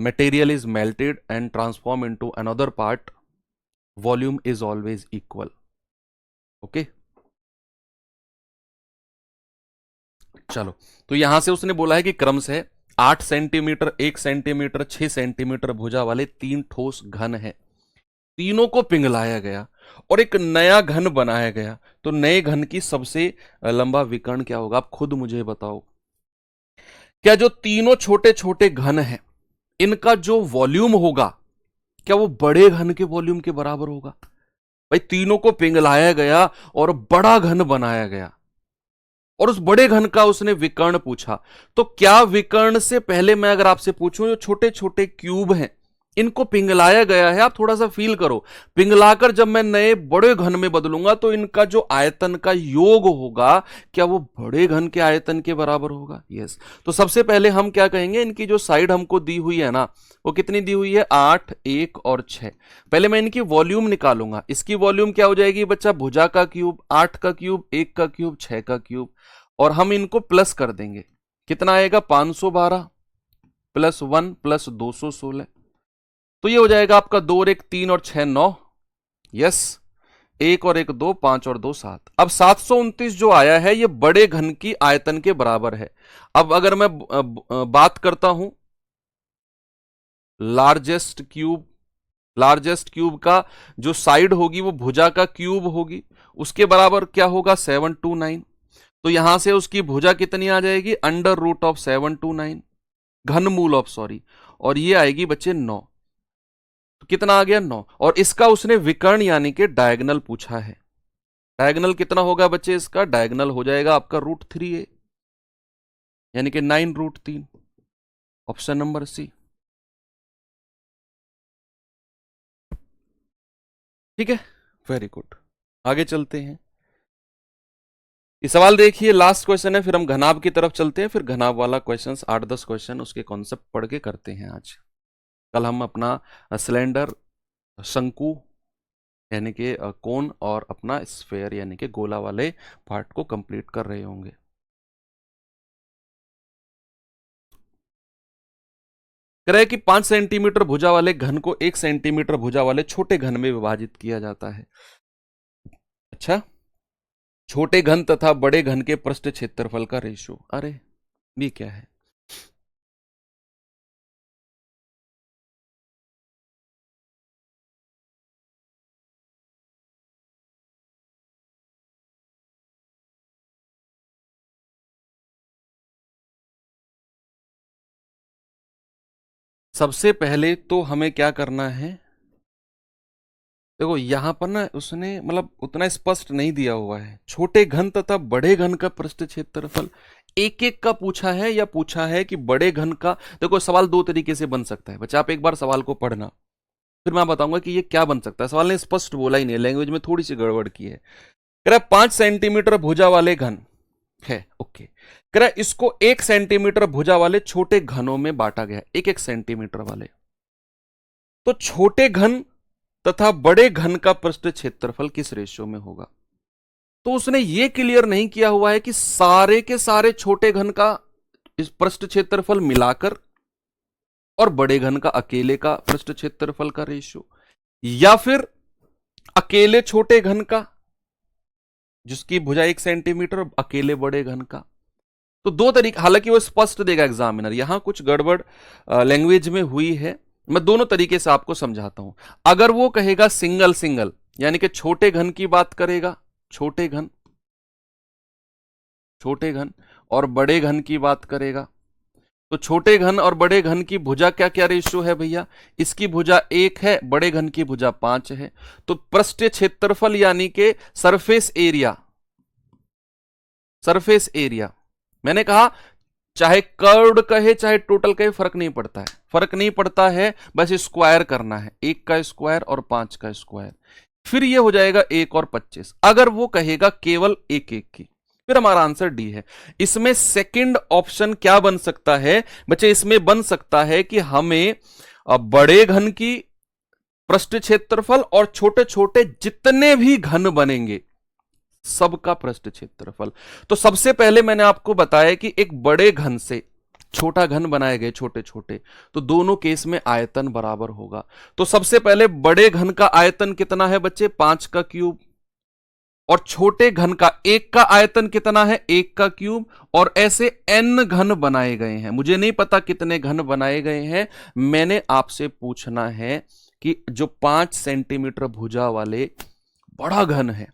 material is melted and transform into another part, volume is always equal. Okay, चलो। तो यहां से उसने बोला है कि क्रम से 8 सेंटीमीटर, 1 सेंटीमीटर, 6 सेंटीमीटर भुजा वाले 3 ठोस घन है, तीनों को पिघलाया गया और एक नया घन बनाया गया। तो नए घन की सबसे लंबा विकर्ण क्या होगा? आप खुद मुझे बताओ। क्या जो तीनों छोटे छोटे घन हैं, इनका जो वॉल्यूम होगा, क्या वो बड़े घन के वॉल्यूम के बराबर होगा? भाई तीनों को पिघलाया गया और बड़ा घन बनाया गया, और उस बड़े घन का उसने विकर्ण पूछा। तो क्या विकर्ण से पहले मैं अगर आपसे पूछूं, जो छोटे छोटे क्यूब हैं, इनको पिघलाया गया है, आप थोड़ा सा फील करो, पिघलाकर जब मैं नए बड़े घन में बदलूंगा तो इनका जो आयतन का योग होगा, क्या वो बड़े घन के आयतन के बराबर होगा? यस। तो सबसे पहले हम क्या कहेंगे, इनकी जो साइड हमको दी हुई है ना, वो कितनी दी हुई है? 8, 1 और 6। पहले मैं इनकी वॉल्यूम निकालूंगा। इसकी वॉल्यूम क्या हो जाएगी बच्चा? भुजा का क्यूब, 8 का क्यूब, 1 का क्यूब, 6 का क्यूब, और हम इनको प्लस कर देंगे। कितना आएगा? 512 प्लस 1 प्लस 216। तो ये हो जाएगा आपका 2 और 1 3 और 6 9। यस। 1 और 1 2, 5 और 2 7। अब 729 जो आया है ये बड़े घन की आयतन के बराबर है। अब अगर मैं बात करता हूं लार्जेस्ट क्यूब, लार्जेस्ट क्यूब का जो साइड होगी वो भुजा का क्यूब होगी, उसके बराबर क्या होगा? 729। तो यहां से उसकी भुजा कितनी आ जाएगी? अंडर रूट ऑफ 729, घन मूल ऑफ, सॉरी, और ये आएगी बच्चे 9। तो कितना आ गया? 9। और इसका उसने विकर्ण यानी कि डायगनल पूछा है। डायगनल कितना होगा बच्चे? इसका डायगनल हो जाएगा आपका √3a, यानी कि 9√3। Option number C. ठीक है, वेरी गुड। आगे चलते हैं। ये सवाल देखिए, लास्ट क्वेश्चन है, फिर हम घनाभ की तरफ चलते हैं। फिर घनाभ वाला क्वेश्चन 8-10 क्वेश्चन उसके कॉन्सेप्ट पढ़ के करते हैं आज। कल हम अपना सिलेंडर, शंकु यानी कि कोन, और अपना स्फेयर यानी कि गोला वाले पार्ट को कंप्लीट कर रहे होंगे। कह रहे कि 5 सेंटीमीटर भुजा वाले घन को 1 सेंटीमीटर भुजा वाले छोटे घन में विभाजित किया जाता है। अच्छा, छोटे घन तथा बड़े घन के पृष्ठ क्षेत्रफल का रेशियो। अरे ये क्या है? सबसे पहले तो हमें क्या करना है, देखो यहां पर ना उसने मतलब उतना स्पष्ट नहीं दिया हुआ है। छोटे घन तथा बड़े घन का पृष्ठ क्षेत्रफल एक एक का पूछा है, या पूछा है कि बड़े घन का? देखो सवाल दो तरीके से बन सकता है बच्चा, आप एक बार सवाल को पढ़ना, फिर मैं बताऊंगा कि ये क्या बन सकता है। सवाल ने स्पष्ट बोला ही नहीं, लैंग्वेज में थोड़ी सी गड़बड़ की है। कह रहा 5 सेंटीमीटर भुजा वाले घन है, ओके। कह रहा इसको 1 सेंटीमीटर भुजा वाले छोटे घनों में बांटा गया, 1-1 सेंटीमीटर वाले। तो छोटे घन तथा बड़े घन का पृष्ठ क्षेत्रफल किस रेशियो में होगा? तो उसने ये क्लियर नहीं किया हुआ है कि सारे के सारे छोटे घन का इस पृष्ठ क्षेत्रफल मिलाकर और बड़े घन का अकेले का पृष्ठ क्षेत्रफल का रेशियो, या फिर अकेले छोटे घन का जिसकी भुजा 1 सेंटीमीटर और अकेले बड़े घन का। तो दो तरीके, हालांकि वो स्पष्ट देगा एग्जामिनर, यहां कुछ गड़बड़ लैंग्वेज में हुई है। मैं दोनों तरीके से आपको समझाता हूं। अगर वो कहेगा सिंगल सिंगल, यानी कि छोटे घन की बात करेगा, छोटे घन, छोटे घन, और बड़े घन की बात करेगा, तो छोटे घन और बड़े घन की भुजा क्या क्या रेशियो है भैया? इसकी भुजा 1 है, बड़े घन की भुजा 5 है। तो पृष्ठ क्षेत्रफल यानी कि सरफेस एरिया, सरफेस एरिया, मैंने कहा चाहे कर्व्ड कहे चाहे टोटल कहे फर्क नहीं पड़ता है, फर्क नहीं पड़ता है, बस स्क्वायर करना है, 1 का स्क्वायर और 5 का स्क्वायर, फिर ये हो जाएगा 1 और 25। अगर वो कहेगा केवल 1-1 की, फिर हमारा आंसर डी है। इसमें सेकंड ऑप्शन क्या बन सकता है बच्चे? इसमें बन सकता है कि हमें बड़े घन की पृष्ठ क्षेत्रफल और छोटे छोटे जितने भी घन बनेंगे सबका पृष्ठ क्षेत्रफल। तो सबसे पहले मैंने आपको बताया कि एक बड़े घन से छोटा घन बनाए गए छोटे छोटे, तो दोनों केस में आयतन बराबर होगा। तो सबसे पहले बड़े घन का आयतन कितना है बच्चे? 5 का क्यूब, और छोटे घन का एक का आयतन कितना है, एक का क्यूब, और ऐसे n घन बनाए गए हैं। मुझे नहीं पता कितने घन बनाए गए हैं, मैंने आपसे पूछना है कि जो 5 सेंटीमीटर भुजा वाले बड़ा घन है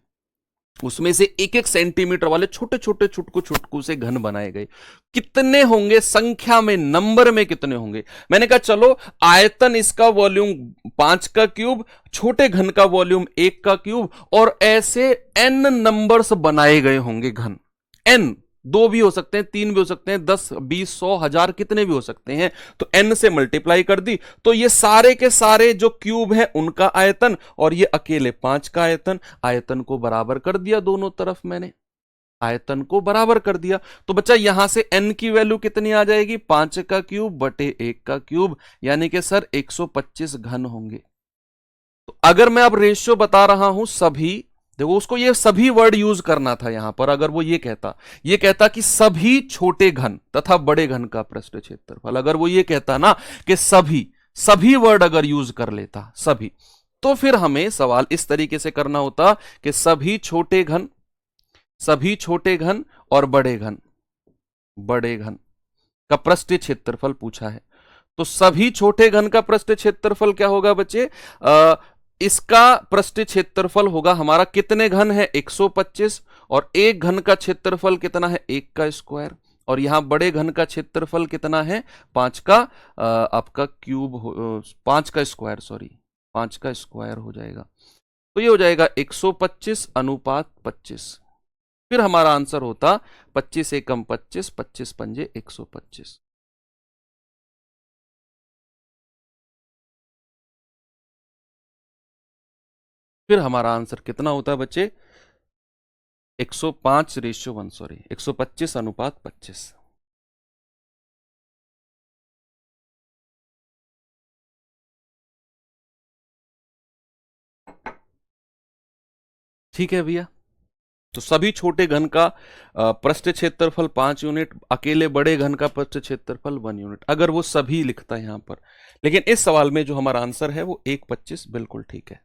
उसमें से एक एक सेंटीमीटर वाले छोटे छोटे छुटकू छुटकू से घन बनाए गए, कितने होंगे संख्या में, नंबर में कितने होंगे। मैंने कहा चलो आयतन इसका वॉल्यूम 5 का क्यूब, छोटे घन का वॉल्यूम 1 का क्यूब, और ऐसे n नंबर्स बनाए गए होंगे घन। n 2 भी हो सकते हैं, 3 भी हो सकते हैं, 10 20 100 1000 कितने भी हो सकते हैं। तो n से मल्टीप्लाई कर दी तो ये सारे के सारे जो क्यूब हैं उनका आयतन, और ये अकेले 5 का आयतन, आयतन को बराबर कर दिया दोनों तरफ, मैंने आयतन को बराबर कर दिया। तो बच्चा यहां से n की वैल्यू कितनी आ जाएगी, 5 का क्यूब बटे 1 का क्यूब, यानी कि सर 125 घन होंगे। तो अगर मैं अब रेशियो बता रहा हूं सभी, देखो उसको ये सभी वर्ड यूज करना था यहां पर। अगर वो ये कहता कि सभी छोटे घन तथा बड़े घन का पृष्ठ क्षेत्रफल, अगर वो ये कहता ना कि सभी वर्ड अगर यूज कर लेता सभी, तो फिर हमें सवाल इस तरीके से करना होता कि सभी छोटे घन और बड़े घन का पृष्ठ क्षेत्रफल पूछा है। तो सभी छोटे घन का पृष्ठ क्षेत्रफल क्या होगा बच्चे, इसका पृष्ठ क्षेत्रफल होगा हमारा, कितने घन है 125, और एक घन का क्षेत्रफल कितना है 1 का स्क्वायर, और यहां बड़े घन का क्षेत्रफल कितना है 5 का आपका क्यूब, 5 का स्क्वायर, सॉरी 5 का स्क्वायर हो जाएगा। तो ये हो जाएगा 125 अनुपात 25। फिर हमारा आंसर होता 25 एकम 25, 25 पंजे 125। फिर हमारा आंसर कितना होता है बच्चे, 105:1, सॉरी 125 अनुपात 25। ठीक है भैया। तो सभी छोटे घन का पृष्ठ क्षेत्रफल 5 यूनिट, अकेले बड़े घन का पृष्ठ क्षेत्रफल 1 यूनिट, अगर वो सभी लिखता है यहां पर। लेकिन इस सवाल में जो हमारा आंसर है वो 125 बिल्कुल ठीक है।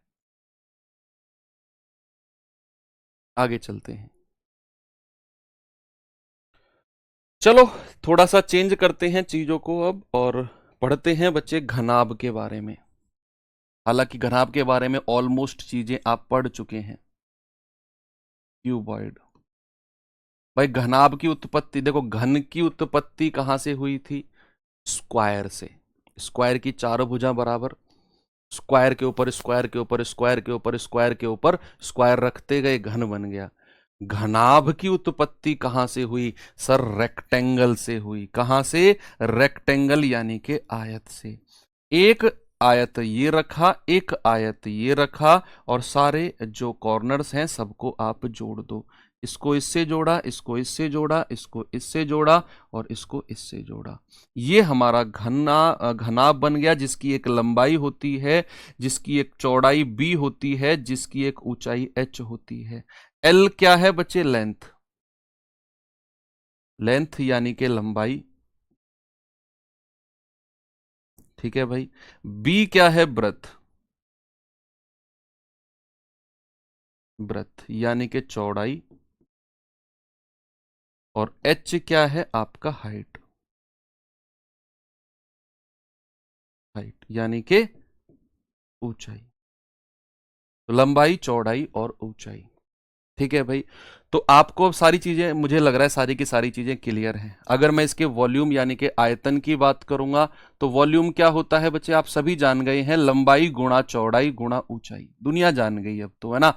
आगे चलते हैं, चलो थोड़ा सा चेंज करते हैं चीजों को अब, और पढ़ते हैं बच्चे घनाभ के बारे में। हालांकि घनाभ के बारे में ऑलमोस्ट चीजें आप पढ़ चुके हैं। क्यूबॉइड, भाई घनाभ की उत्पत्ति देखो, घन की उत्पत्ति कहां से हुई थी, स्क्वायर से। स्क्वायर की चारों भुजा बराबर, स्क्वायर के ऊपर स्क्वायर के ऊपर स्क्वायर के ऊपर स्क्वायर के ऊपर स्क्वायर रखते गए, घन बन गया। घनाभ की उत्पत्ति कहां से हुई सर, रेक्टेंगल से हुई। कहां से, रेक्टेंगल यानी कि आयत से। एक आयत ये रखा, एक आयत ये रखा, और सारे जो कॉर्नर्स हैं सबको आप जोड़ दो। इसको इससे जोड़ा, इसको इससे जोड़ा, इसको इससे जोड़ा, और इसको इससे जोड़ा। ये हमारा घनाभ बन गया, जिसकी एक लंबाई होती है, जिसकी एक चौड़ाई b होती है, जिसकी एक ऊंचाई h होती है। l क्या है बच्चे, लेंथ यानी कि लंबाई। ठीक है भाई। b क्या है, ब्रेथ यानी कि चौड़ाई। और h क्या है आपका, हाइट यानी कि ऊंचाई। तो लंबाई, चौड़ाई और ऊंचाई। ठीक है भाई। तो आपको अब सारी चीजें, मुझे लग रहा है सारी की सारी चीजें क्लियर हैं। अगर मैं इसके वॉल्यूम यानी कि आयतन की बात करूंगा, तो वॉल्यूम क्या होता है बच्चे, आप सभी जान गए हैं, लंबाई गुणा चौड़ाई गुणा ऊंचाई। दुनिया जान गई अब तो, है ना,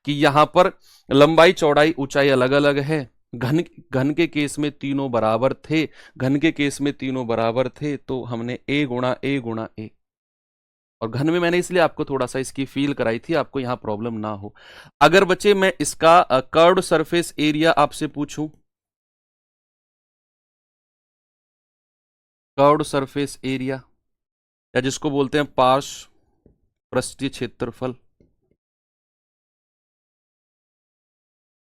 कि यहां पर लंबाई चौड़ाई ऊंचाई अलग अलग है। घन घन के केस में तीनों बराबर थे, तो हमने a गुणा a, और घन में मैंने इसलिए आपको थोड़ा सा इसकी फील कराई थी, आपको यहां प्रॉब्लम ना हो। अगर बच्चे मैं इसका कर्व्ड सरफेस एरिया आपसे पूछूं, कर्व्ड सरफेस एरिया, या जिसको बोलते हैं पार्श्व पृष्ठीय क्षेत्रफल,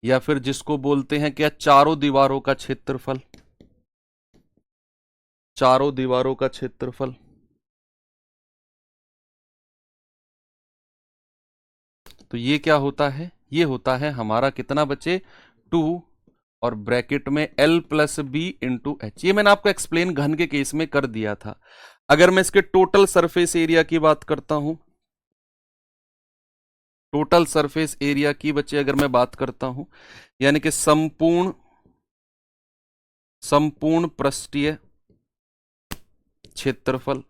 या फिर जिसको बोलते हैं क्या, चारों दीवारों का क्षेत्रफल, चारों दीवारों का क्षेत्रफल, तो ये क्या होता है, ये होता है हमारा कितना बच्चे 2 और ब्रैकेट में L plus B into H. ये मैंने आपको एक्सप्लेन घन के केस में कर दिया था। अगर मैं इसके टोटल सरफेस एरिया की बात करता हूं, टोटल सरफेस एरिया की बच्चे अगर मैं बात करता हूं, यानी कि संपूर्ण पृष्ठीय क्षेत्रफल,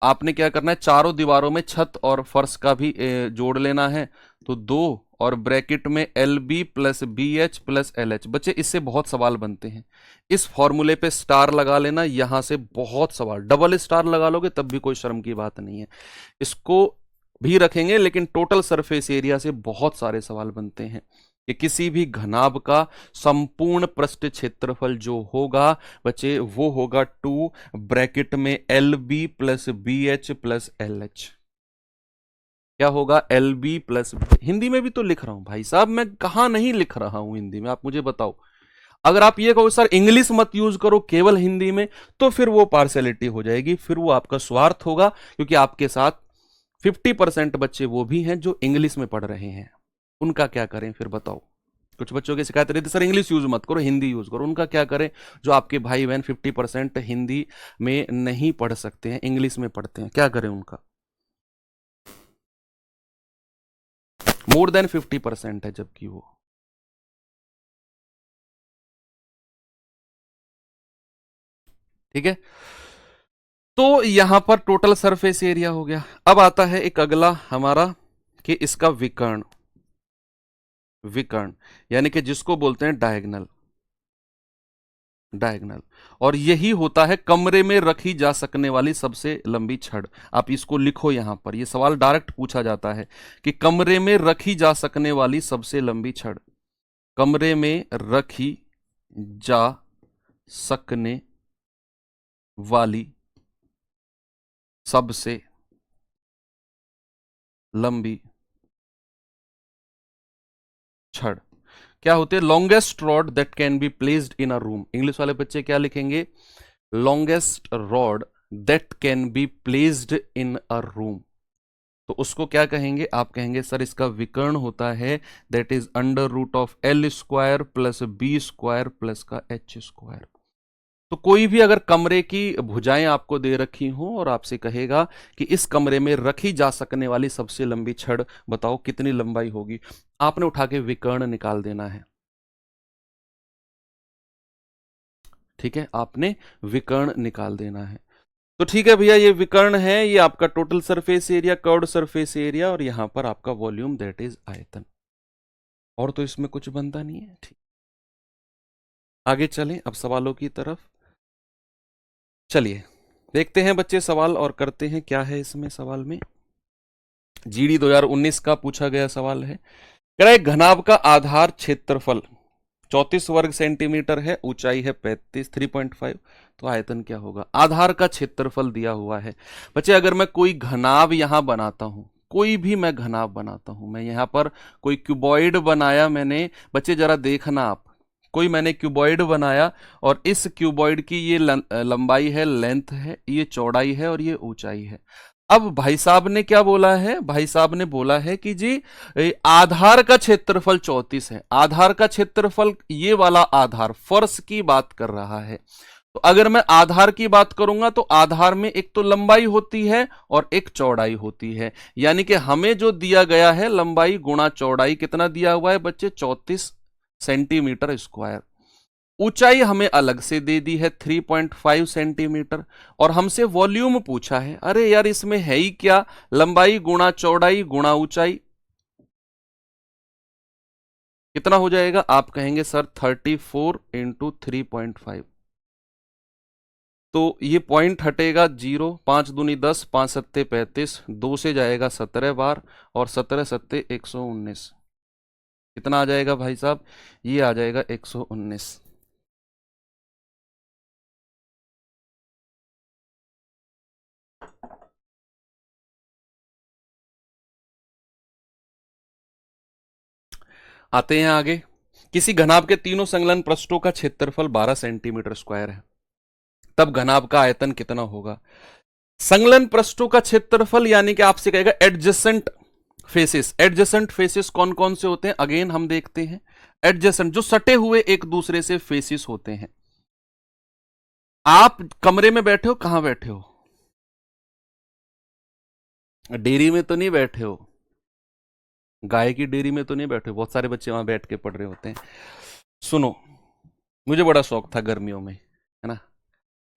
आपने क्या करना है, चारों दीवारों में छत और फर्श का भी जोड़ लेना है। तो 2 और ब्रैकेट में L B plus B H plus L H. बच्चे इससे बहुत सवाल बनते हैं, इस फॉर्मूले पे स्टार लगा लेना, यहां से बहुत सवाल, डबल स्टार लगा लोगे तब भी कोई शर्म की बात नहीं है। इसको भी रखेंगे लेकिन टोटल सरफेस एरिया से बहुत सारे सवाल बनते हैं कि किसी भी घनाभ का संपूर्ण पृष्ठ क्षेत्रफल जो होगा बच्चे वो होगा 2 ब्रैकेट में L B plus B H plus L H. क्या होगा, एल बी प्लस, हिंदी में भी तो लिख रहा हूं भाई साहब, मैं कहां नहीं लिख रहा हूं हिंदी में, आप मुझे बताओ। अगर आप ये कहो सर इंग्लिश मत यूज करो केवल हिंदी में, तो फिर वो पार्शियलिटी हो जाएगी, फिर वो आपका स्वार्थ होगा, क्योंकि आपके साथ 50% बच्चे वो भी हैं जो इंग्लिश में पढ़ रहे हैं। उनका क्या करें फिर बताओ। कुछ बच्चों की शिकायत रहती सर इंग्लिश यूज मत करो हिंदी यूज करो, उनका क्या करें जो आपके भाई बहन 50% हिंदी में नहीं पढ़ सकते हैं, इंग्लिश में पढ़ते हैं, क्या करें उनका। मोर देन 50% है जबकि वो। ठीक है, तो यहां पर टोटल सरफेस एरिया हो गया। अब आता है एक अगला हमारा कि इसका विकर्ण, विकर्ण यानी कि जिसको बोलते हैं डायगनल, डायगनल। और यही होता है कमरे में रखी जा सकने वाली सबसे लंबी छड़। आप इसको लिखो यहां पर, यह सवाल डायरेक्ट पूछा जाता है कि कमरे में रखी जा सकने वाली सबसे लंबी छड़, कमरे में रखी जा सकने वाली सबसे लंबी छड़ क्या होते हैं, longest rod that can be placed in a room. English वाले बच्चे क्या लिखेंगे, longest rod that can be placed in a room. तो उसको क्या कहेंगे, आप कहेंगे सर इसका विकर्ण होता है that is under root of L square plus B square plus का एच स्क्वायर। तो कोई भी अगर कमरे की भुजाएं आपको दे रखी हों और आपसे कहेगा कि इस कमरे में रखी जा सकने वाली सबसे लंबी छड़ बताओ कितनी लंबाई होगी, आपने उठा के विकर्ण निकाल देना है। ठीक है, आपने विकर्ण निकाल देना है। तो ठीक है भैया, ये विकर्ण है, ये आपका total surface area, curved surface area, और यहां पर आपका वॉल्यूम दैट इज आयतन। और तो इसमें कुछ बनता नहीं है। ठीक, आगे चलें अब सवालों की तरफ। चलिए देखते हैं बच्चे सवाल और करते हैं क्या है इसमें। सवाल में जीडी 2019 का पूछा गया सवाल है, कह रहा है घनाभ का आधार क्षेत्रफल 34 वर्ग सेंटीमीटर है, ऊंचाई है 3.5, तो आयतन क्या होगा। आधार का क्षेत्रफल दिया हुआ है बच्चे। अगर मैं कोई घनाभ यहां बनाता हूं, कोई भी मैं घनाभ बनाता हूं, मैं यहां पर कोई क्यूबॉइड बनाया मैंने, बच्चे जरा देखना आप, कोई मैंने क्यूबॉइड बनाया और इस क्यूबॉइड की ये लंबाई है, लेंथ है, ये चौड़ाई है और ये ऊंचाई है। अब भाई साहब ने क्या बोला है, भाई साहब ने बोला है कि जी आधार का क्षेत्रफल 34 है। आधार का क्षेत्रफल, ये वाला आधार फर्श की बात कर रहा है। तो अगर मैं आधार की बात करूंगा तो आधार में एक तो लंबाई होती है और एक चौड़ाई होती है, यानी कि हमें जो दिया गया है लंबाई गुणा चौड़ाई कितना दिया हुआ है बच्चे, 34 सेंटीमीटर स्क्वायर। ऊंचाई हमें अलग से दे दी है 3.5 सेंटीमीटर, और हमसे वॉल्यूम पूछा है। अरे यार इसमें है ही क्या, लंबाई गुणा चौड़ाई गुणा ऊंचाई, कितना हो जाएगा। आप कहेंगे सर 34 इंटू 3.5, तो ये पॉइंट हटेगा 0, 5 दूनी 10, 5 सत्ते 35, 2 से जाएगा 17 बार, और 17 सत्ते 119, कितना आ जाएगा भाई साहब, ये आ जाएगा 119। आते हैं आगे, किसी घनाभ के तीनों संलग्न पृष्ठों का क्षेत्रफल 12 सेंटीमीटर स्क्वायर है, तब घनाभ का आयतन कितना होगा। संलग्न पृष्ठों का क्षेत्रफल यानी कि आपसे कहेगा एडजेसेंट फेसेस, एडजेसेंट फेसेस कौन कौन से होते हैं, अगेन हम देखते हैं। एडजेसेंट जो सटे हुए एक दूसरे से फेसेस होते हैं। आप कमरे में बैठे हो, कहां बैठे हो? डेयरी में तो नहीं बैठे हो, गाय की डेयरी में तो नहीं बैठे हो, बहुत सारे बच्चे वहां बैठ के पढ़ रहे होते हैं। सुनो, मुझे बड़ा शौक था गर्मियों में, है ना,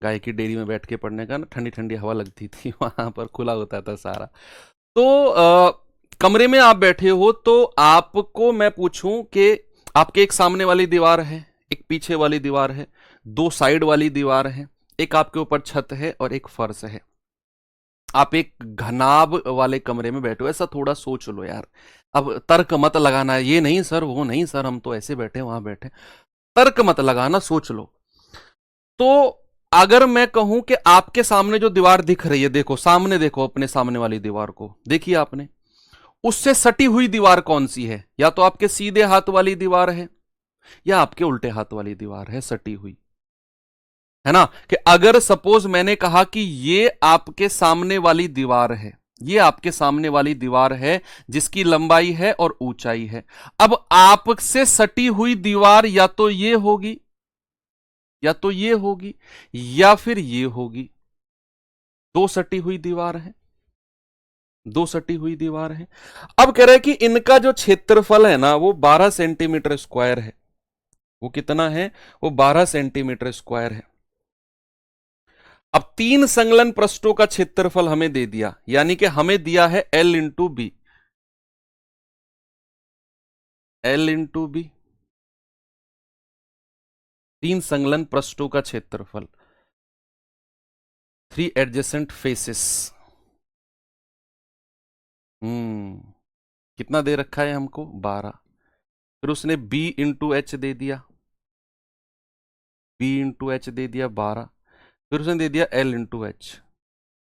गाय की डेयरी में बैठ के पढ़ने का ना, ठंडी ठंडी हवा लगती थी वहां पर, खुला होता था सारा। तो कमरे में आप बैठे हो, तो आपको मैं पूछूं कि आपके एक सामने वाली दीवार है, एक पीछे वाली दीवार है, दो साइड वाली दीवार है, एक आपके ऊपर छत है और एक फर्श है। आप एक घनाब वाले कमरे में बैठे हो, ऐसा थोड़ा सोच लो यार। अब तर्क मत लगाना, ये नहीं सर, वो नहीं सर, हम तो ऐसे बैठे वहां बैठे, तर्क मत लगाना, सोच लो। तो अगर मैं कहूं कि आपके सामने जो दीवार दिख रही है, देखो सामने, देखो अपने सामने वाली दीवार को देखिए आपने, उससे सटी हुई दीवार कौन सी है? या तो आपके सीधे हाथ वाली दीवार है, या आपके उल्टे हाथ वाली दीवार है सटी हुई, है ना। कि अगर सपोज मैंने कहा कि ये आपके सामने वाली दीवार है, ये आपके सामने वाली दीवार है जिसकी लंबाई है और ऊंचाई है। अब आपसे सटी हुई दीवार या तो ये होगी, या तो ये होगी, या फिर ये होगी। दो सटी हुई दीवार है, दो सटी हुई दीवार है। अब कह रहे हैं कि इनका जो क्षेत्रफल है ना, वो 12 सेंटीमीटर स्क्वायर है। वो कितना है? वो 12 सेंटीमीटर स्क्वायर है। अब तीन संलग्न पृष्ठों का क्षेत्रफल हमें दे दिया, यानी कि हमें दिया है L into B, L into B, तीन संलग्न पृष्ठों का क्षेत्रफल, 3 एडजेसेंट फेसेस। कितना दे रखा है हमको? 12। फिर उसने B इंटू एच दे दिया, B इंटू एच दे दिया 12। फिर उसने दे दिया L इंटू एच,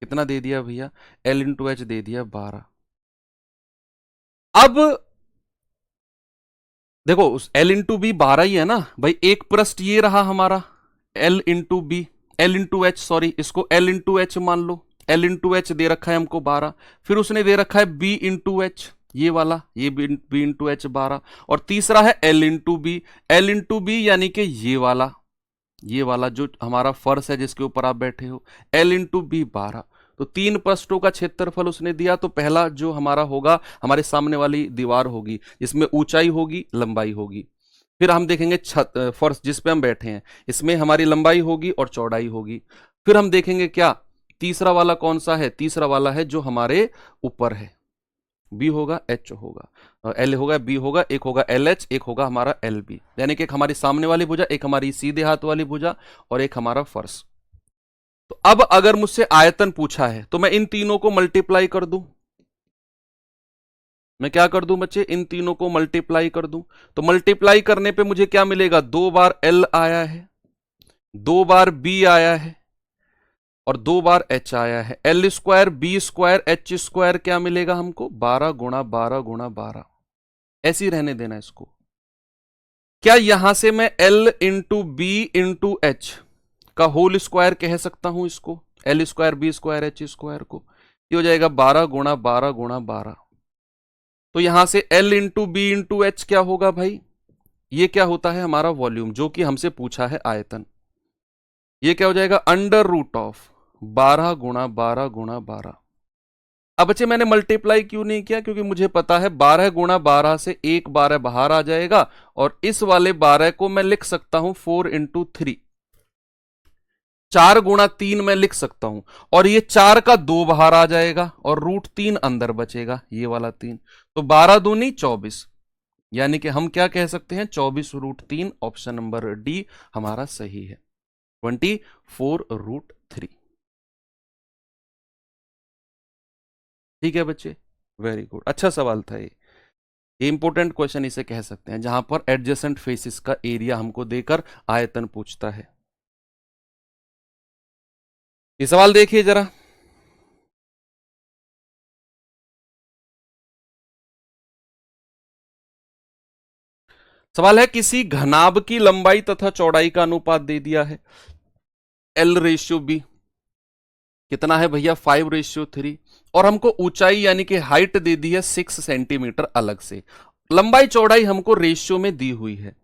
कितना दे दिया भैया? L इंटू एच दे दिया 12। अब देखो उस L इंटू बी 12 ही है ना भाई, एक पृष्ठ ये रहा हमारा L into B, L into H, sorry, इसको L इंटू एच मान लो। L इंटू एच दे रखा है हमको 12। फिर उसने दे रखा है B इंटू एच, ये वाला, ये B इंटू एच 12। और तीसरा है L into B, L into B यानी कि ये वाला जो हमारा फर्श है जिसके ऊपर आप बैठे हो, L इंटू बी 12। तो तीन पृष्ठों का क्षेत्रफल उसने दिया। तो पहला जो हमारा होगा, हमारे सामने वाली दीवार होगी, इसमें ऊंचाई होगी, लंबाई होगी। फिर हम देखेंगे छत, फर्श जिस पे हम बैठे हैं, इसमें हमारी लंबाई होगी और चौड़ाई होगी। फिर हम देखेंगे क्या, तीसरा वाला कौन सा है? तीसरा वाला है जो हमारे ऊपर है, बी होगा, एच होगा, एल होगा, बी होगा, एक होगा एल एच, एक होगा हमारा एल बी, यानी कि एक हमारी सामने वाली भुजा, एक हमारी सीधे हाथ वाली भुजा, और एक हमारा फर्श। तो अब अगर मुझसे आयतन पूछा है तो मैं इन तीनों को मल्टीप्लाई कर दूं। मैं क्या कर दूं बच्चे? इन तीनों को मल्टीप्लाई कर दूं। तो मल्टीप्लाई करने पे मुझे क्या मिलेगा? 2 बार एल आया है, 2 बार बी आया है, और 2 बार एच आया है। L square B square H square क्या मिलेगा हमको? 12 गुणा 12 गुणा 12। ऐसे ही रहने देना इसको। क्या यहां से मैं L into B into H का होल स्क्वायर कह सकता हूं इसको? L square B square H square को, ये हो जाएगा 12 गुणा 12 गुणा 12। तो यहां से L into B into H क्या होगा भाई? ये क्या होता है? हमारा वॉल्यूम, जो कि हमसे पूछा है आयतन। ये क्या हो जाएगा? अंडर रूट ऑफ 12 गुणा 12 गुणा 12। अब बच्चे मैंने मल्टीप्लाई क्यों नहीं किया? क्योंकि मुझे पता है 12 गुणा 12 से एक 12 बाहर आ जाएगा, और इस वाले 12 को मैं लिख सकता हूं 4 इंटू 3, 4 गुणा 3 में लिख सकता हूं, और ये 4 का 2 बाहर आ जाएगा और रूट 3 अंदर बचेगा, ये वाला 3। तो 12 दूनी 24, यानी कि हम क्या कह सकते हैं? 24 रूट 3। ऑप्शन नंबर डी हमारा सही है, 24 रूट 3। ठीक है बच्चे, वेरी गुड, अच्छा सवाल था ये इंपॉर्टेंट क्वेश्चन इसे कह सकते हैं, जहां पर एडजेसेंट फेसिस का एरिया हमको देकर आयतन पूछता है। ये सवाल देखिए जरा। सवाल है, किसी घनाभ की लंबाई तथा चौड़ाई का अनुपात दे दिया है L रेशियो बी। कितना है भैया 5:3, और हमको ऊंचाई यानी कि हाइट दे दी है 6 सेंटीमीटर अलग से। लंबाई चौड़ाई हमको रेशियो में दी हुई है।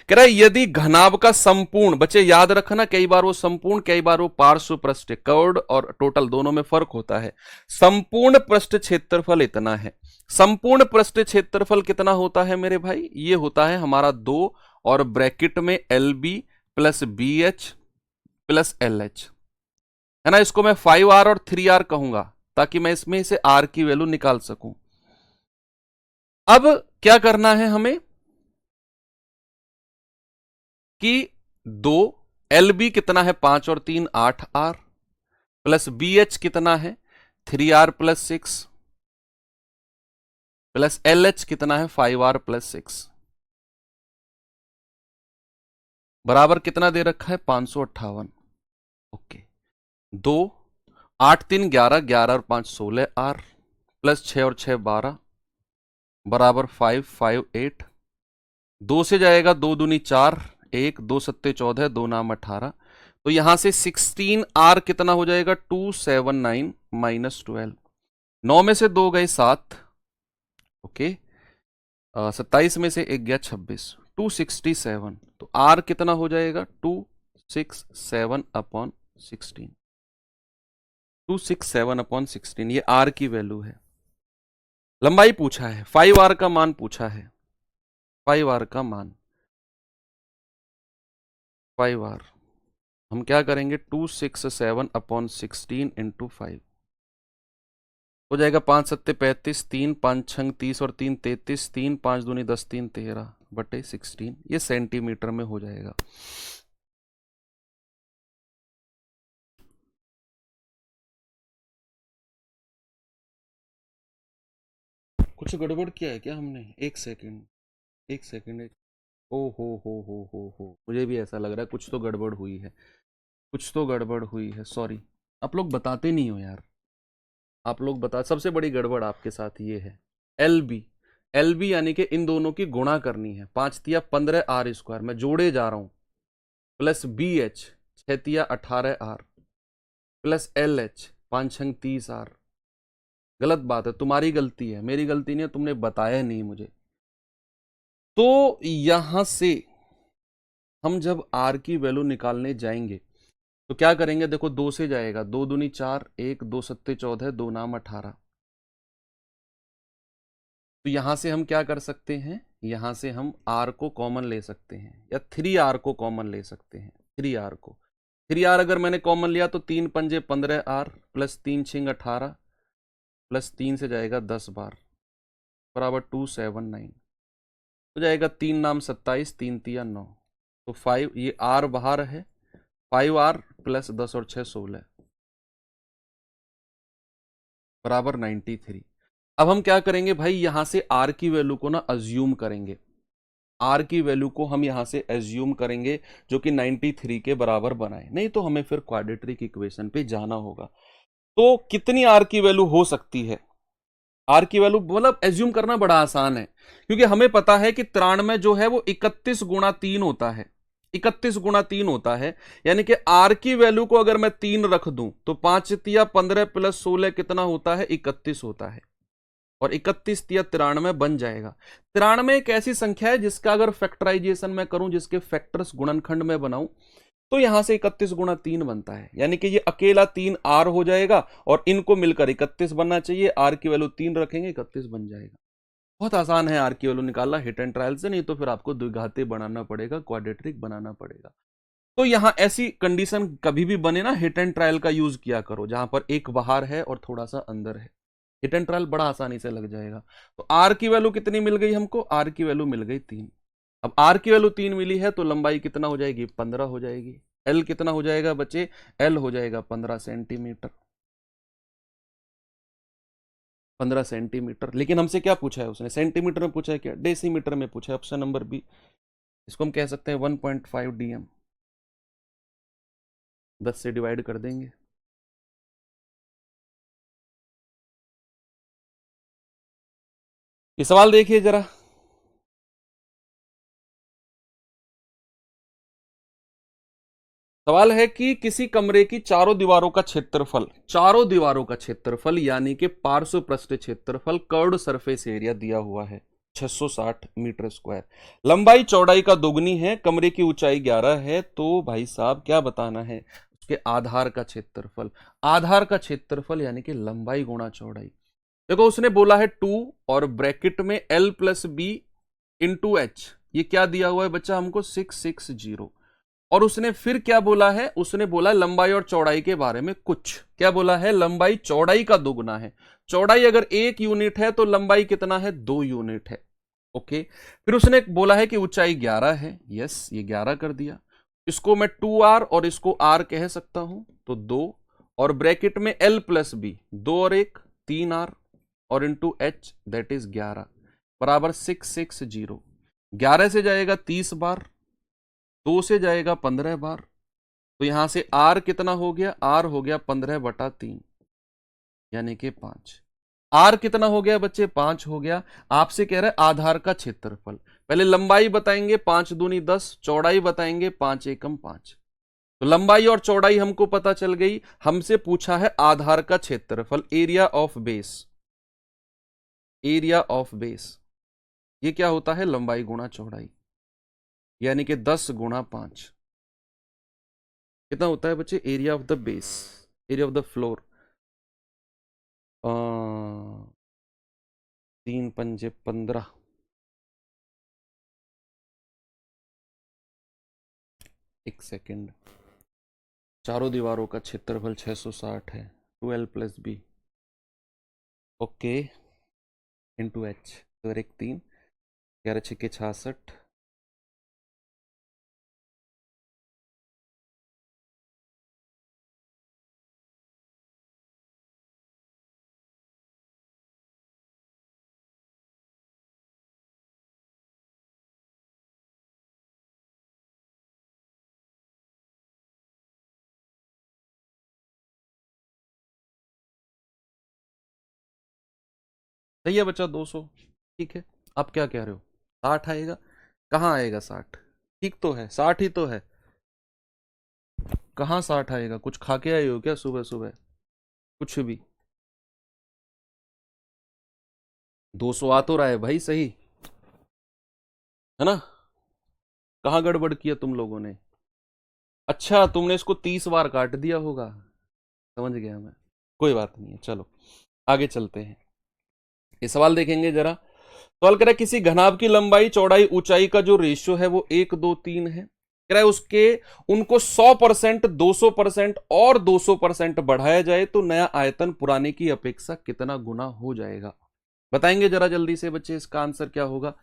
कह रहा है यदि घनाभ का संपूर्ण, बच्चे याद रखना, कई बार वो संपूर्ण कई बार वो पार्श्व पृष्ठ, कर्व्ड और टोटल दोनों में फर्क होता है। संपूर्ण पृष्ठ क्षेत्रफल इतना है। संपूर्ण पृष्ठ क्षेत्रफल कितना होता है मेरे भाई? ये होता है हमारा 2 और ब्रैकेट में LB plus BH plus LH, है ना। इसको मैं 5R और 3R कहूंगा ताकि मैं इसमें से R की वैल्यू निकाल सकूं। अब क्या करना है हमें कि 2 LB कितना है 5 और 3 8R प्लस BH कितना है 3R प्लस 6 प्लस LH कितना है 5R प्लस 6 बराबर कितना दे रखा है 558। ओके, 2 8 3 11 11 और 5 16R प्लस 6 और 6 12 बराबर 5 5 8। 2 से जाएगा 2 दूनी 4, 1 2 सत्ते 14, 2 नाम 18। तो यहां से 16R कितना हो जाएगा 279 माइनस 12। 9 में से 2 गए 7, ओके, 27 में से 1 गया 26, 267। तो R कितना हो जाएगा 267 अपॉन 16, 267 अपॉन 16, ये R की वैल्यू है। लंबाई पूछा है, 5R का मान पूछा है, 5R का मान, 5R हम क्या करेंगे 267 अपॉन 16 इंटू 5 हो जाएगा 5 सत्ते 35, 3 5 छंग 30 और 3 33, 3 5 दूनी 10, 3 13 बटे 16, ये सेंटीमीटर में हो जाएगा। कुछ गड़बड़ किया है क्या हमने? एक सेकंड, एक सेकंड, एक, ओ हो, मुझे भी ऐसा लग रहा है कुछ तो गड़बड़ हुई है, कुछ तो गड़बड़ हुई है, सॉरी। आप लोग बताते नहीं हो यार, आप लोग बता, सबसे बड़ी गड़बड़ आपके साथ ये है। LB यानी कि इन दोनों की गुणा करनी है, 5 तिया 15 R स्क्वायर, मैं जोड़े जा रहा हूं, प्लस BH 6 तिया 18 R प्लस LH 5 छंग 30 R। गलत बात है, तुम्हारी गलती है, मेरी गलती नहीं है, तुमने बताया नहीं मुझे। तो यहां से हम जब R की वैल्यू निकालने जाएंगे तो क्या करेंगे, देखो 2 से जाएगा, 2 दूनी 4, 1 2 सत्ते 14, 2 नाम 18। तो यहां से हम क्या कर सकते हैं, यहां से हम R को कॉमन ले सकते हैं या 3R को कॉमन ले सकते हैं। 3R को, 3R अगर मैंने कॉमन लिया तो 3 पंजे 15R प्लस 3 छिंग 18 प्लस 3 से जाएगा 10 बार बराबर 279 हो जाएगा। 3 नाम 27, 3 तिया 9, तो 5, ये R बाहर है, 5R प्लस 10 और 6 16 बराबर 93। अब हम क्या करेंगे भाई, यहां से R की वैल्यू को ना अज्यूम करेंगे, R की वैल्यू को हम यहां से एज्यूम करेंगे जो कि 93 के बराबर बनाए, नहीं तो हमें फिर क्वाड्रेटिक इक्वेशन पे जाना होगा। तो कितनी R की वैल्यू हो सकती है? R की वैल्यू मतलब एज्यूम करना बड़ा आसान है, क्योंकि हमें पता है कि 93 जो है वो 31 गुणा 3 होता है, 31 गुणा 3 होता है। यानी कि R की वैल्यू को अगर मैं 3 रख दूं तो 5 तिया 15 प्लस 16 कितना होता है 31 होता है, और 31 तिया 93 बन जाएगा। 93 एक ऐसी संख्या है जिसका अगर फैक्टराइजेशन मैं करूं, जिसके फैक्टर्स गुणनखंड में बनाऊं, तो यहां से 31 गुणा 3 बनता है, यानी कि ये अकेला 3 R हो जाएगा और इनको मिलकर 31 बनना चाहिए। R की वैल्यू 3 रखेंगे 31 बन जाएगा। बहुत आसान है R की वैल्यू निकालना हिट एंड ट्रायल से, नहीं तो फिर आपको द्विघाती बनाना पड़ेगा, क्वाड्रेटिक बनाना पड़ेगा। तो यहां ऐसी कंडीशन कभी भी बने ना, हिट एंड ट्रायल का यूज किया करो, जहां पर एक बाहर है और थोड़ा सा अंदर है, हिट एंड ट्रायल बड़ा आसानी से लग जाएगा। तो R की वैल्यू कितनी मिल गई हमको, R की वैल्यू मिल गई 3। अब R की वैल्यू 3 मिली है तो लंबाई कितना हो जाएगी 15 हो जाएगी। L कितना हो जाएगा बच्चे, L हो जाएगा 15 सेंटीमीटर, 15 सेंटीमीटर। लेकिन हमसे क्या पूछा है उसने, सेंटीमीटर में पूछा है क्या, डेसीमीटर में पूछा है, ऑप्शन नंबर बी। इसको हम कह सकते हैं 1.5 DM, 10 से डिवाइड कर देंगे। ये सवाल देखिए जरा, सवाल है कि किसी कमरे की चारों दीवारों का क्षेत्रफल यानी कि पार्श्व पृष्ठ क्षेत्रफल कर्व्ड सरफेस एरिया दिया हुआ है 660 मीटर स्क्वायर, लंबाई चौड़ाई का दोगुनी है, कमरे की ऊंचाई 11 है, तो भाई साहब क्या बताना है, उसके आधार का क्षेत्रफल। आधार का क्षेत्रफल यानी कि लंबाई गुणा चौड़ाई। देखो उसने बोला है 2 और ब्रैकेट में L plus B into H, ये क्या दिया हुआ है बच्चा हमको 660। और उसने फिर क्या बोला है, उसने बोला लंबाई और चौड़ाई के बारे में कुछ, क्या बोला है, लंबाई चौड़ाई का दोगुना है। चौड़ाई अगर 1 यूनिट है तो लंबाई कितना है, 2 यूनिट है। ओके, फिर उसने बोला है कि ऊंचाई 11 है, यस ये 11 कर दिया। इसको मैं 2r और इसको r कह सकता हूं, तो 2 और ब्रैकेट में L प्लस बी, 2 और 1 3r और इंटू एच दैट इज 11 बराबर 660। 11 से जाएगा 30 बार, 2 से जाएगा 15 बार, तो यहां से r कितना हो गया, r हो गया 15/3 यानी कि 5। r कितना हो गया बच्चे, 5 हो गया। आपसे कह रहा है आधार का क्षेत्रफल, पहले लंबाई बताएंगे 5 दूनी 10, चौड़ाई बताएंगे 5 एकम 5। तो लंबाई और चौड़ाई हमको पता चल गई, हमसे पूछा है आधार का क्षेत्रफल, area of base. Area of base ये क्या होता है, लंबाई गुणा चौड़ाई, यानी कि 10 गुणा 5 कितना होता है बच्चे, area of the base, area of the floor. 3 पंजे 15, एक सेकेंड, चारों दीवारों का क्षेत्रफल 660 है, 2L plus B okay into H, तो एक 3, 11 छक्के 66, सही है बच्चा 200, ठीक है। आप क्या कह रहे हो, 60 आएगा, कहाँ आएगा 60, ठीक तो है 60 ही तो है, कहाँ 60 आएगा, कुछ खा के आए हो क्या सुबह सुबह, कुछ भी। 200 आ तो रहा है भाई, सही है ना, कहाँ गड़बड़ किया तुम लोगों ने। अच्छा तुमने इसको 30 बार काट दिया होगा, समझ गया मैं, कोई बात नहीं है, चलो आगे चलते हैं। ये सवाल देखेंगे जरा। सवाल कह रहा है किसी घनाभ की लंबाई चौड़ाई ऊंचाई का जो रेशियो है वो 1 2 3 है, कह रहा है उसके उनको 100%, 200% और 200% बढ़ाया जाए तो नया आयतन पुराने की अपेक्षा कितना गुना हो जाएगा। बताएंगे जरा जल्दी से बच्चे, इसका आंसर क्या होगा।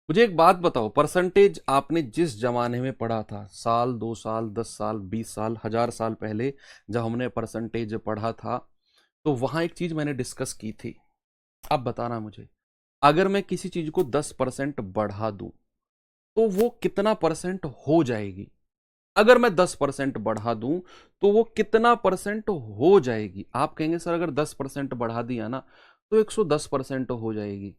मुझे एक बात बताओ, परसेंटेज आपने जिस जमाने में पढ़ा था, साल 2 साल 10 साल 20 साल 1000 साल पहले जब हमने परसेंटेज पढ़ा था, तो वहां एक चीज मैंने डिस्कस की थी। अब बताना मुझे, अगर मैं किसी चीज को 10% बढ़ा दूं तो वो कितना परसेंट हो जाएगी। अगर मैं 10% बढ़ा दूं तो वो कितना परसेंट हो जाएगी। आप कहेंगे सर अगर 10% बढ़ा दिया ना तो 110% हो जाएगी,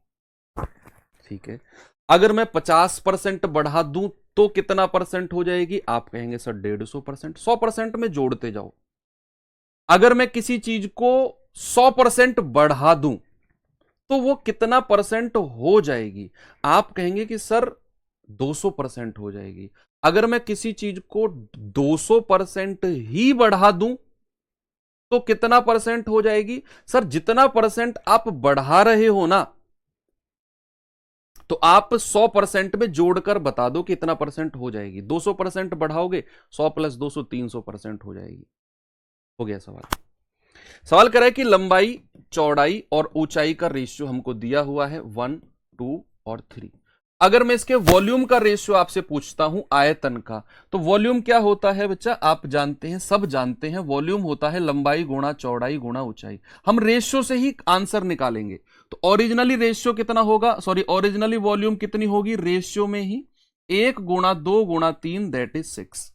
ठीक है। अगर मैं 50% बढ़ा दूं तो कितना परसेंट हो जाएगी, आप कहेंगे सर 150%। 100% में जोड़ते जाओ। अगर मैं किसी चीज को 100% बढ़ा दूं तो वो कितना परसेंट हो जाएगी, आप कहेंगे कि सर 200% हो जाएगी। अगर मैं किसी चीज को 200% ही बढ़ा दूं तो कितना परसेंट हो जाएगी, सर जितना परसेंट आप बढ़ा रहे हो ना, तो आप 100% में जोड़कर बता दो कि इतना परसेंट हो जाएगी। 200% बढ़ाओगे, 100 प्लस 200 300% हो जाएगी। हो गया सवाल। सवाल कर रहा है कि लंबाई चौड़ाई और ऊंचाई का रेशियो हमको दिया हुआ है 1 2 और 3। अगर मैं इसके वॉल्यूम का रेशियो आपसे पूछता हूं आयतन का, तो वॉल्यूम क्या होता है बच्चा, आप जानते हैं, सब जानते हैं, वॉल्यूम होता है लंबाई गुणा चौड़ाई गुणा ऊंचाई। हम रेशियो से ही आंसर निकालेंगे। तो ओरिजिनली रेशियो कितना होगा, सॉरी ओरिजिनली वॉल्यूम कितनी होगी, रेशियो में ही 1 गुणा 2 गुणा 3 दैट इज 6।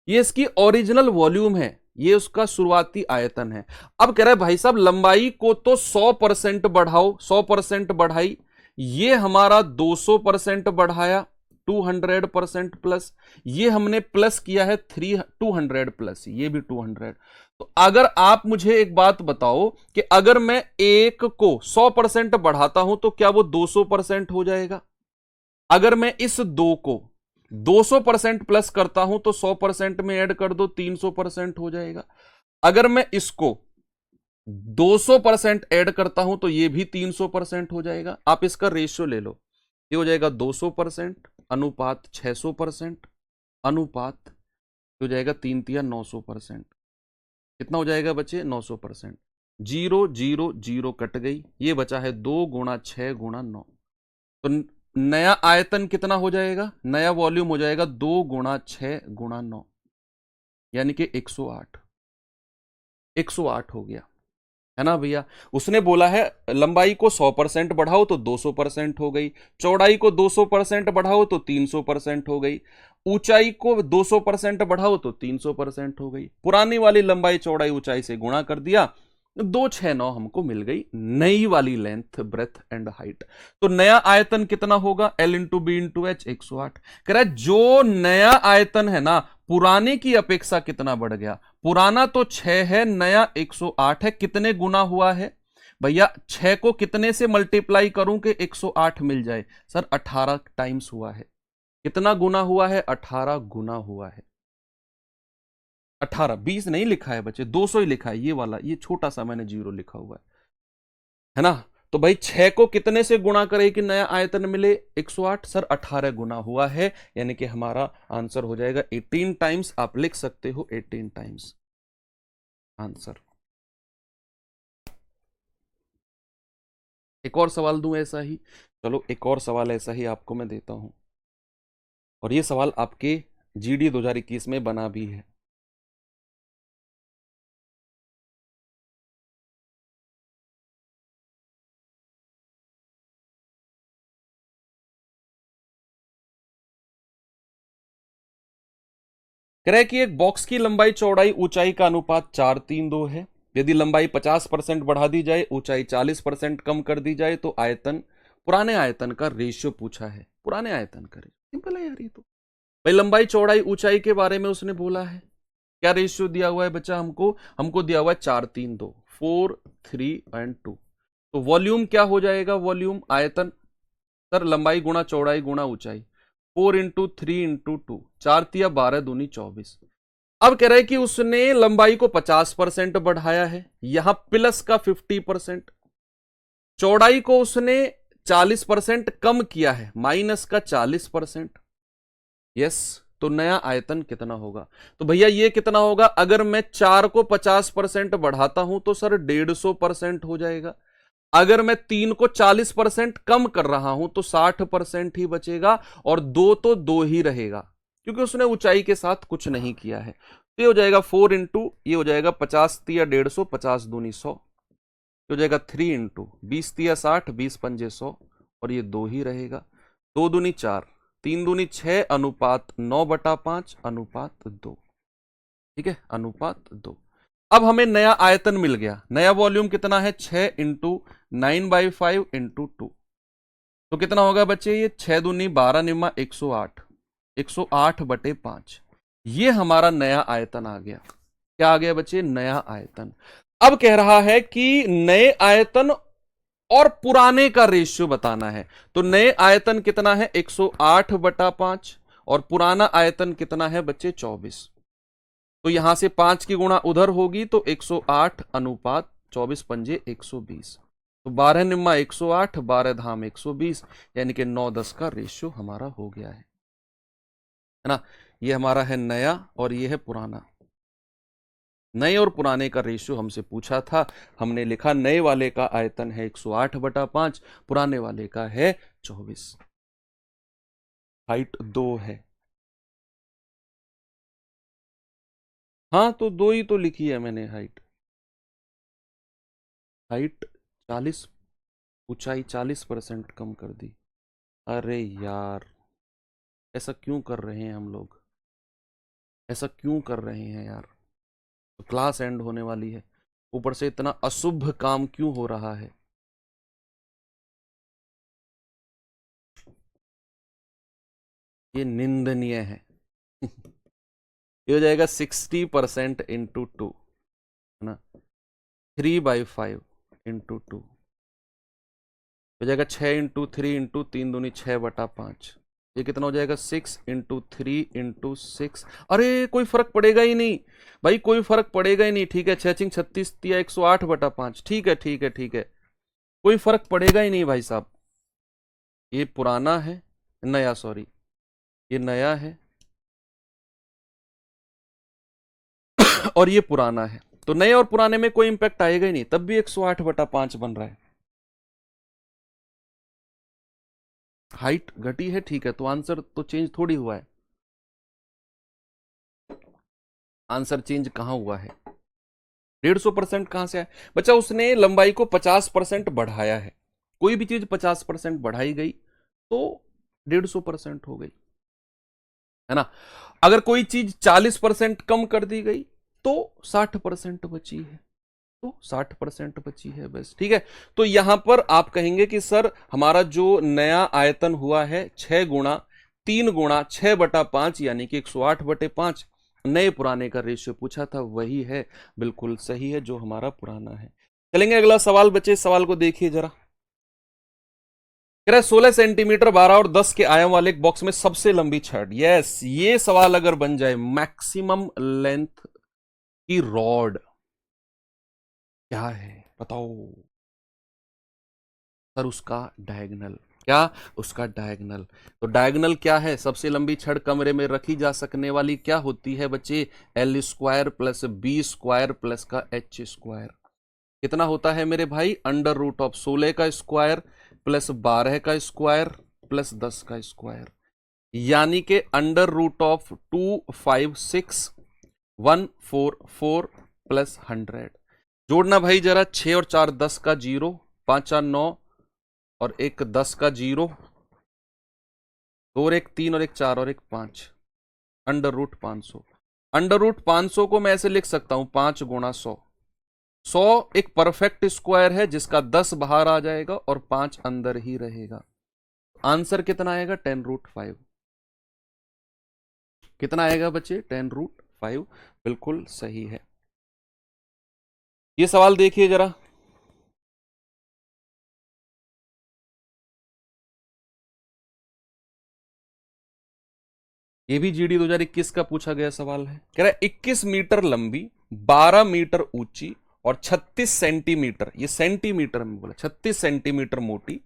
ये इसकी ओरिजिनल वॉल्यूम है, ये उसका शुरुआती आयतन है। अब कह रहा है भाई साहब लंबाई को तो 100% बढ़ाओ, 100% बढ़ाई, ये हमारा 200% बढ़ाया, 200% प्लस, ये हमने प्लस किया है 200 प्लस, ये भी 200। तो अगर आप मुझे एक बात बताओ कि अगर मैं एक को 100% बढ़ाता हूं तो क्या वो 200% हो जाएगा? अगर मैं इस दो को 200% प्लस करता हूं तो 100% में ऐड कर दो, 300% हो जाएगा। अगर मैं इसको 200% ऐड करता हूं तो ये भी 300% हो जाएगा। आप इसका रेशियो ले लो, ये हो जाएगा 200% अनुपात 600% अनुपात हो जाएगा 3 तिया 900%। कितना हो जाएगा बच्चे? 900%। 0 0 0 कट गई, ये बचा है 2 × 6 × 9। तो नया आयतन कितना हो जाएगा? नया वॉल्यूम हो जाएगा 2 × 6 × 9, यानी कि 108। 108 हो गया, है ना भैया? उसने बोला है लंबाई को 100% बढ़ाओ तो 200% हो गई, चौड़ाई को 200% बढ़ाओ तो 300% हो गई, ऊंचाई को 200% बढ़ाओ तो 300% हो गई। पुरानी वाली लंबाई चौड़ाई ऊंचाई से गुणा कर दिया, 269 हमको मिल गई नई वाली लेंथ, ब्रेथ एंड हाइट। तो नया आयतन कितना होगा? L into B into H, 108। कह रहा है जो नया आयतन है ना, पुराने की अपेक्षा कितना बढ़ गया? पुराना तो 6 है, नया 108 है। कितने गुना हुआ है भैया? 6 को कितने से मल्टीप्लाई करूं कि 108 मिल जाए? सर 18 टाइम्स हुआ है। कितना गुना हुआ है? 18 गुना हुआ है। 18, 20 नहीं लिखा है बच्चे, 200 ही लिखा है, ये वाला, ये छोटा सा मैंने 0 लिखा हुआ है ना? तो भाई 6 को कितने से गुणा करे कि नया आयतन मिले? 108। सर 18 गुना हुआ है, यानी कि हमारा आंसर हो जाएगा 18 टाइम्स। आप लिख सकते हो 18 टाइम्स आंसर। एक और सवाल दूं ऐसा ही? चलो एक और सवाल ऐसा ही आपको मैं देता हूं, और ये सवाल आपके जीडी 2021 में बना भी है। कह रहा है कि एक बॉक्स की लंबाई चौड़ाई ऊंचाई का अनुपात 4:3:2 है। यदि लंबाई 50% बढ़ा दी जाए, ऊंचाई 40% कम कर दी जाए तो आयतन, पुराने आयतन का रेशियो पूछा है। पुराने आयतन का रेशियो सिंपल है यार ये तो। भाई लंबाई चौड़ाई ऊंचाई के बारे में उसने बोला है। क्या रेशियो दिया हुआ है बच्चा हमको? हमको दिया हुआ है 4:3:2, 4:3:2। तो वॉल्यूम क्या हो जाएगा? वॉल्यूम आयतन, सर लंबाई गुणा चौड़ाई गुणा ऊंचाई, 4 × 3 × 2, 4 × 3 = 12, 24। अब कह रहा है कि उसने लंबाई को 50% बढ़ाया है, यहां प्लस का 50%, चौड़ाई को उसने 40% कम किया है, माइनस का 40%। यस, तो नया आयतन कितना होगा? तो भैया ये कितना होगा? अगर मैं 4 को 50% बढ़ाता हूं तो सर 150% हो जाएगा। अगर मैं 3 को 40% कम कर रहा हूं तो 60% ही बचेगा, और 2 तो 2 ही रहेगा, क्योंकि उसने ऊंचाई के साथ कुछ नहीं किया है। तो ये हो जाएगा 4 इंटू, ये हो जाएगा 50 × 3 = 150, 50×2 = 100। ये हो जाएगा 3 इंटू 20 × 3 = 60, 20×5 = 100, और ये 2 ही रहेगा। 2×2 = 4, 3×2 = 6, अनुपात 9/5, अनुपात 2। ठीक है, अनुपात 2। अब हमें नया आयतन मिल गया। नया वॉल्यूम कितना है? 6 इंटू 9/5 इंटू 2। तो कितना होगा बच्चे? ये 6×2 = 12, निम्मा 108, 108/5। ये हमारा नया आयतन आ गया। क्या आ गया बच्चे? नया आयतन। अब कह रहा है कि नए आयतन और पुराने का रेशियो बताना है। तो नए आयतन कितना है? 108/5, और पुराना आयतन कितना है बच्चे? 24। तो यहां से 5 की गुणा उधर होगी तो 108 अनुपात 24×5 = 120। तो 12 निम्मा 108, 12 धाम 120, यानी कि 9:10 का रेशियो हमारा हो गया है ना? ये हमारा है नया और ये है पुराना। नए और पुराने का रेशियो हमसे पूछा था, हमने लिखा नए वाले का आयतन है 108/5, पुराने वाले का है 24। हाइट 2 है। हाँ तो 2 ही तो लिखी है मैंने हाइट। हाइट 40, ऊंचाई 40% कम कर दी। अरे यार, ऐसा क्यों कर रहे हैं हम लोग? ऐसा क्यों कर रहे हैं यार? तो क्लास एंड होने वाली है, ऊपर से इतना अशुभ काम क्यों हो रहा है? ये निंदनीय है। ये हो जाएगा 60% इंटू 2, है ना, 3/5 इंटू 2 हो जाएगा 6 इंटू 3 इंटू 3 दूनी 6/5। ये कितना हो जाएगा? 6 इंटू 3 इंटू 6। अरे कोई फर्क पड़ेगा ही नहीं भाई, कोई फर्क पड़ेगा ही नहीं। ठीक है, 6×36=108/5। ठीक है ठीक है ठीक है, कोई फर्क पड़ेगा ही नहीं भाई साहब। ये पुराना है, नया, सॉरी, ये नया है और ये पुराना है, तो नए और पुराने में कोई इंपैक्ट आएगा ही नहीं, तब भी 108/5 बन रहा है। हाइट घटी है, ठीक है, तो आंसर तो चेंज थोड़ी हुआ है। आंसर चेंज कहां हुआ है? 150% कहां से आया बच्चा? उसने लंबाई को 50% बढ़ाया है। कोई भी चीज 50% बढ़ाई गई तो 150% हो गई, है ना। अगर कोई चीज 40% कम कर दी गई तो 60% बची है, तो 60% बची है बस। ठीक है, तो यहां पर आप कहेंगे कि सर हमारा जो नया आयतन हुआ है 6×3×6/5 यानी कि 108/5, नए पुराने का रेशियो पूछा था, वही है, बिल्कुल सही है जो हमारा पुराना है। चलेंगे अगला सवाल बच्चे, सवाल को देखिए जरा। कह रहा है 16 सेंटीमीटर 12 और 10 के आयाम वाले एक बॉक्स में सबसे लंबी छड़। यस, ये सवाल अगर बन जाए, मैक्सिमम लेंथ की रॉड क्या है बताओ सर? उसका डायगोनल। क्या? उसका डायगोनल। तो डायगोनल क्या है? सबसे लंबी छड़ कमरे में रखी जा सकने वाली क्या होती है बच्चे? L² प्लस B² प्लस का H²। कितना होता है मेरे भाई? √16 का स्क्वायर प्लस 12 का स्क्वायर प्लस 10 का स्क्वायर, यानी कि √256,144 प्लस 100। जोड़ना भाई जरा, 6 और 4 10 का 0, 5 4 9 और 1 10 का 0, 2 और 1 3 और 1 4 और 1 5, √500। √500 को मैं ऐसे लिख सकता हूं 5×100। 100 एक परफेक्ट स्क्वायर है जिसका 10 बाहर आ जाएगा और 5 अंदर ही रहेगा। आंसर कितना आएगा? 10√5। कितना आएगा बच्चे? 10√5, बिल्कुल सही है। ये सवाल देखिए जरा। ये भी जीडी 2021 का पूछा गया सवाल है। कह रहा है 21 मीटर लंबी, 12 मीटर ऊंची और 36 सेंटीमीटर, ये सेंटीमीटर में बोला, 36 सेंटीमीटर मोटी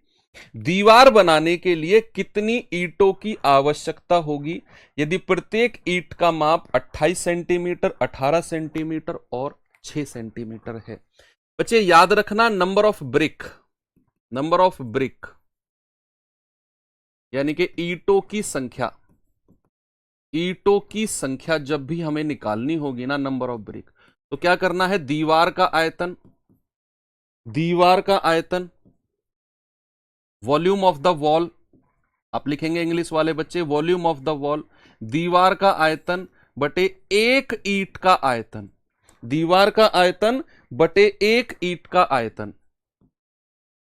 दीवार बनाने के लिए कितनी ईंटों की आवश्यकता होगी यदि प्रत्येक ईंट का माप 28 सेंटीमीटर, 18 सेंटीमीटर और 6 सेंटीमीटर है? बच्चे याद रखना, number of brick, number of brick यानी कि ईंटों की संख्या, ईंटों की संख्या जब भी हमें निकालनी होगी ना, नंबर ऑफ ब्रिक, तो क्या करना है? दीवार का आयतन, दीवार का आयतन, वॉल्यूम ऑफ द वॉल, आप लिखेंगे इंग्लिश वाले बच्चे, वॉल्यूम ऑफ द वॉल, दीवार का आयतन बटे एक ईंट का आयतन, दीवार का आयतन बटे एक ईंट का आयतन,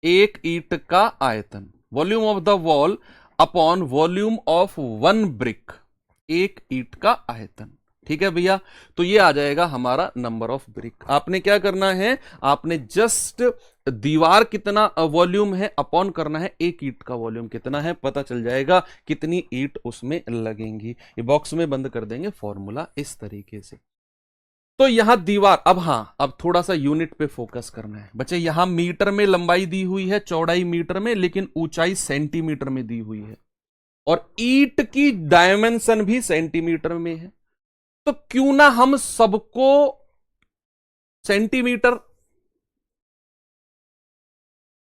एक ईंट का आयतन, volume of the wall upon volume of 1 brick, एक ईंट का आयतन। ठीक है भैया, तो ये आ जाएगा हमारा नंबर ऑफ ब्रिक। आपने क्या करना है? आपने जस्ट दीवार कितना वॉल्यूम है अपॉन करना है एक ईंट का वॉल्यूम कितना है, पता चल जाएगा कितनी ईंट उसमें लगेंगी। ये बॉक्स में बंद कर देंगे फॉर्मूला इस तरीके से। तो यहां दीवार, अब हाँ, अब थोड़ा सा यूनिट पे फोकस करना है बच्चे। यहां मीटर में लंबाई दी हुई है, चौड़ाई मीटर में, लेकिन ऊंचाई सेंटीमीटर में दी हुई है और ईंट की डायमेंशन भी सेंटीमीटर में है। तो क्यों ना हम सबको सेंटीमीटर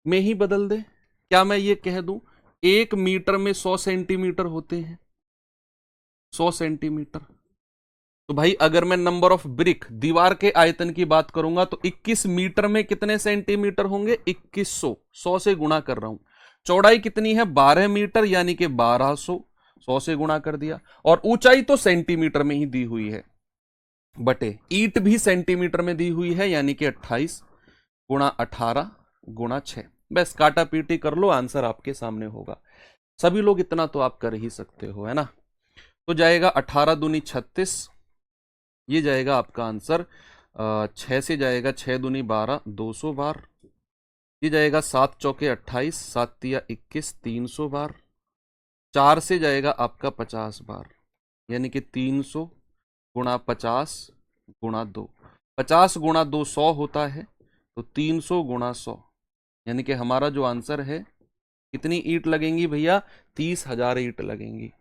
में ही बदल दे? क्या मैं ये कह दूं 1 मीटर में 100 सेंटीमीटर होते हैं, 100 सेंटीमीटर। तो भाई अगर मैं नंबर ऑफ ब्रिक, दीवार के आयतन की बात करूंगा तो 21 मीटर में कितने सेंटीमीटर होंगे? 2100, 100 से गुणा कर रहा हूं। चौड़ाई कितनी है? 12 मीटर यानी कि 1200, 100 से गुणा कर दिया, और ऊंचाई तो सेंटीमीटर में ही दी हुई है, बटे ईंट भी सेंटीमीटर में दी हुई है, यानी कि 28 गुणा 18 गुणा 6। बस काटा पीटी कर लो, आंसर आपके सामने होगा। सभी लोग इतना तो आप कर ही सकते हो, है ना। तो जाएगा 18 दूनी 36, ये जाएगा आपका आंसर। 6 से जाएगा 6 दूनी 12, 200 बार। ये जाएगा 7 चौके 28, 7 तिया 21, 300 बार। 4 से जाएगा आपका 50 बार, यानी कि 300 गुणा 50 गुणा 2। 50 गुणा 2 100 होता है, तो 300 गुणा 100, यानी कि हमारा जो आंसर है, कितनी ईंट लगेंगी भैया? 30,000 ईंट लगेंगी।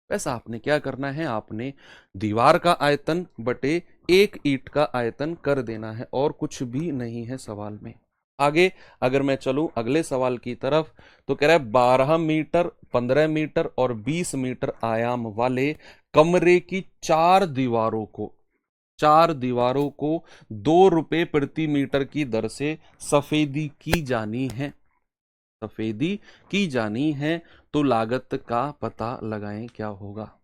वैसा आपने क्या करना है, आपने दीवार का आयतन बटे एक ईंट का आयतन कर देना है, और कुछ भी नहीं है सवाल में। आगे अगर मैं चलूं अगले सवाल की तरफ, तो कह रहा है 12 मीटर, 15 मीटर और 20 मीटर आयाम वाले कमरे की चार दीवारों को 2 रुपए प्रति मीटर की दर से सफेदी की जानी है, सफेदी की जानी है, तो लागत का पता लगाएं, क्या होगा?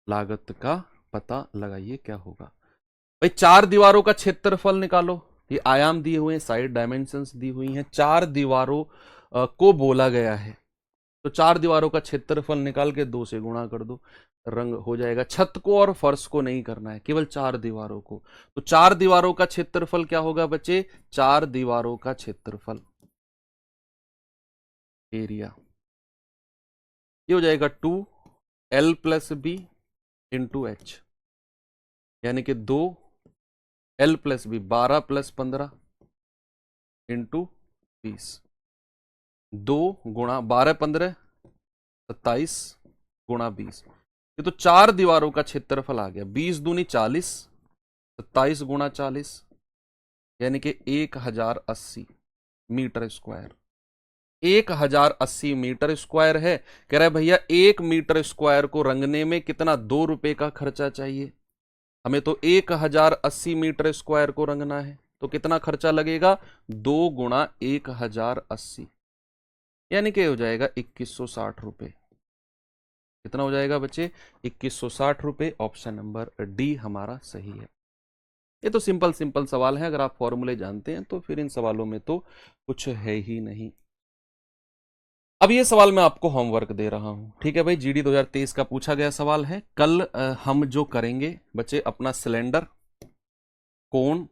लागत का पता लगाइए, क्या होगा भाई? चार दीवारों का क्षेत्रफल निकालो, ये आयाम दिए हुए हैं, साइड डायमेंशंस दी हुई हैं, चार दीवारों को बोला गया है, तो चार दीवारों का क्षेत्रफल निकाल के 2 से गुणा कर दो, रंग हो जाएगा। छत को और फर्श को नहीं करना है, केवल चार दीवारों को। तो चार दीवारों का क्षेत्रफल क्या होगा बच्चे? चार दीवारों का क्षेत्रफल, एरिया, ये हो जाएगा 2L + B × H, यानी कि 2L + B, 12 + 15 × 20, 2 गुणा 12 15 27 गुणा 20। ये तो चार दीवारों का क्षेत्रफल आ गया। 20 दूनी 40, 27 गुणा 40, यानी कि 1080 मीटर स्क्वायर। 1080 मीटर स्क्वायर है। कह रहा है भैया 1 मीटर स्क्वायर को रंगने में कितना? 2 रुपए का खर्चा चाहिए। हमें तो 1080 मीटर स्क्वायर को रंगना है, तो कितना खर्चा लगेगा? 2 गुणा 1080, यानी कि हो जाएगा 2160 रुपए। कितना हो जाएगा बच्चे? 2160 रुपए। ऑप्शन नंबर डी हमारा सही है। ये तो सिंपल सिंपल सवाल है, अगर आप फॉर्मूले जानते हैं तो फिर इन सवालों में तो कुछ है ही नहीं। अब ये सवाल मैं आपको होमवर्क दे रहा हूं, ठीक है भाई? जीडी 2023 का पूछा गया सवाल है। कल हम जो करेंगे बच्चे, अपना सिलेंडर, कोन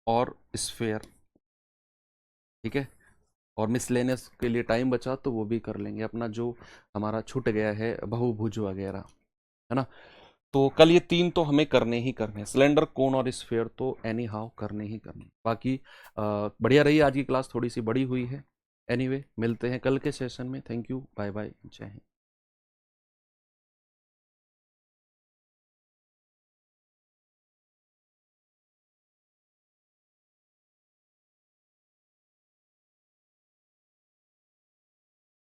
और स्फेयर, ठीक है, और मिसलेनियस के लिए टाइम बचा तो वो भी कर लेंगे, अपना जो हमारा छूट गया है बहुभुज वगैरह, है ना। तो कल ये 3 तो हमें करने ही करने हैं, सिलेंडर, कोन और स्फेयर तो एनी हाउ करने ही करने। बाकी बढ़िया रही, आज की क्लास थोड़ी सी बड़ी हुई है। एनीवे मिलते हैं कल के सेशन में। थैंक यू, बाय बाय, जय हिंद।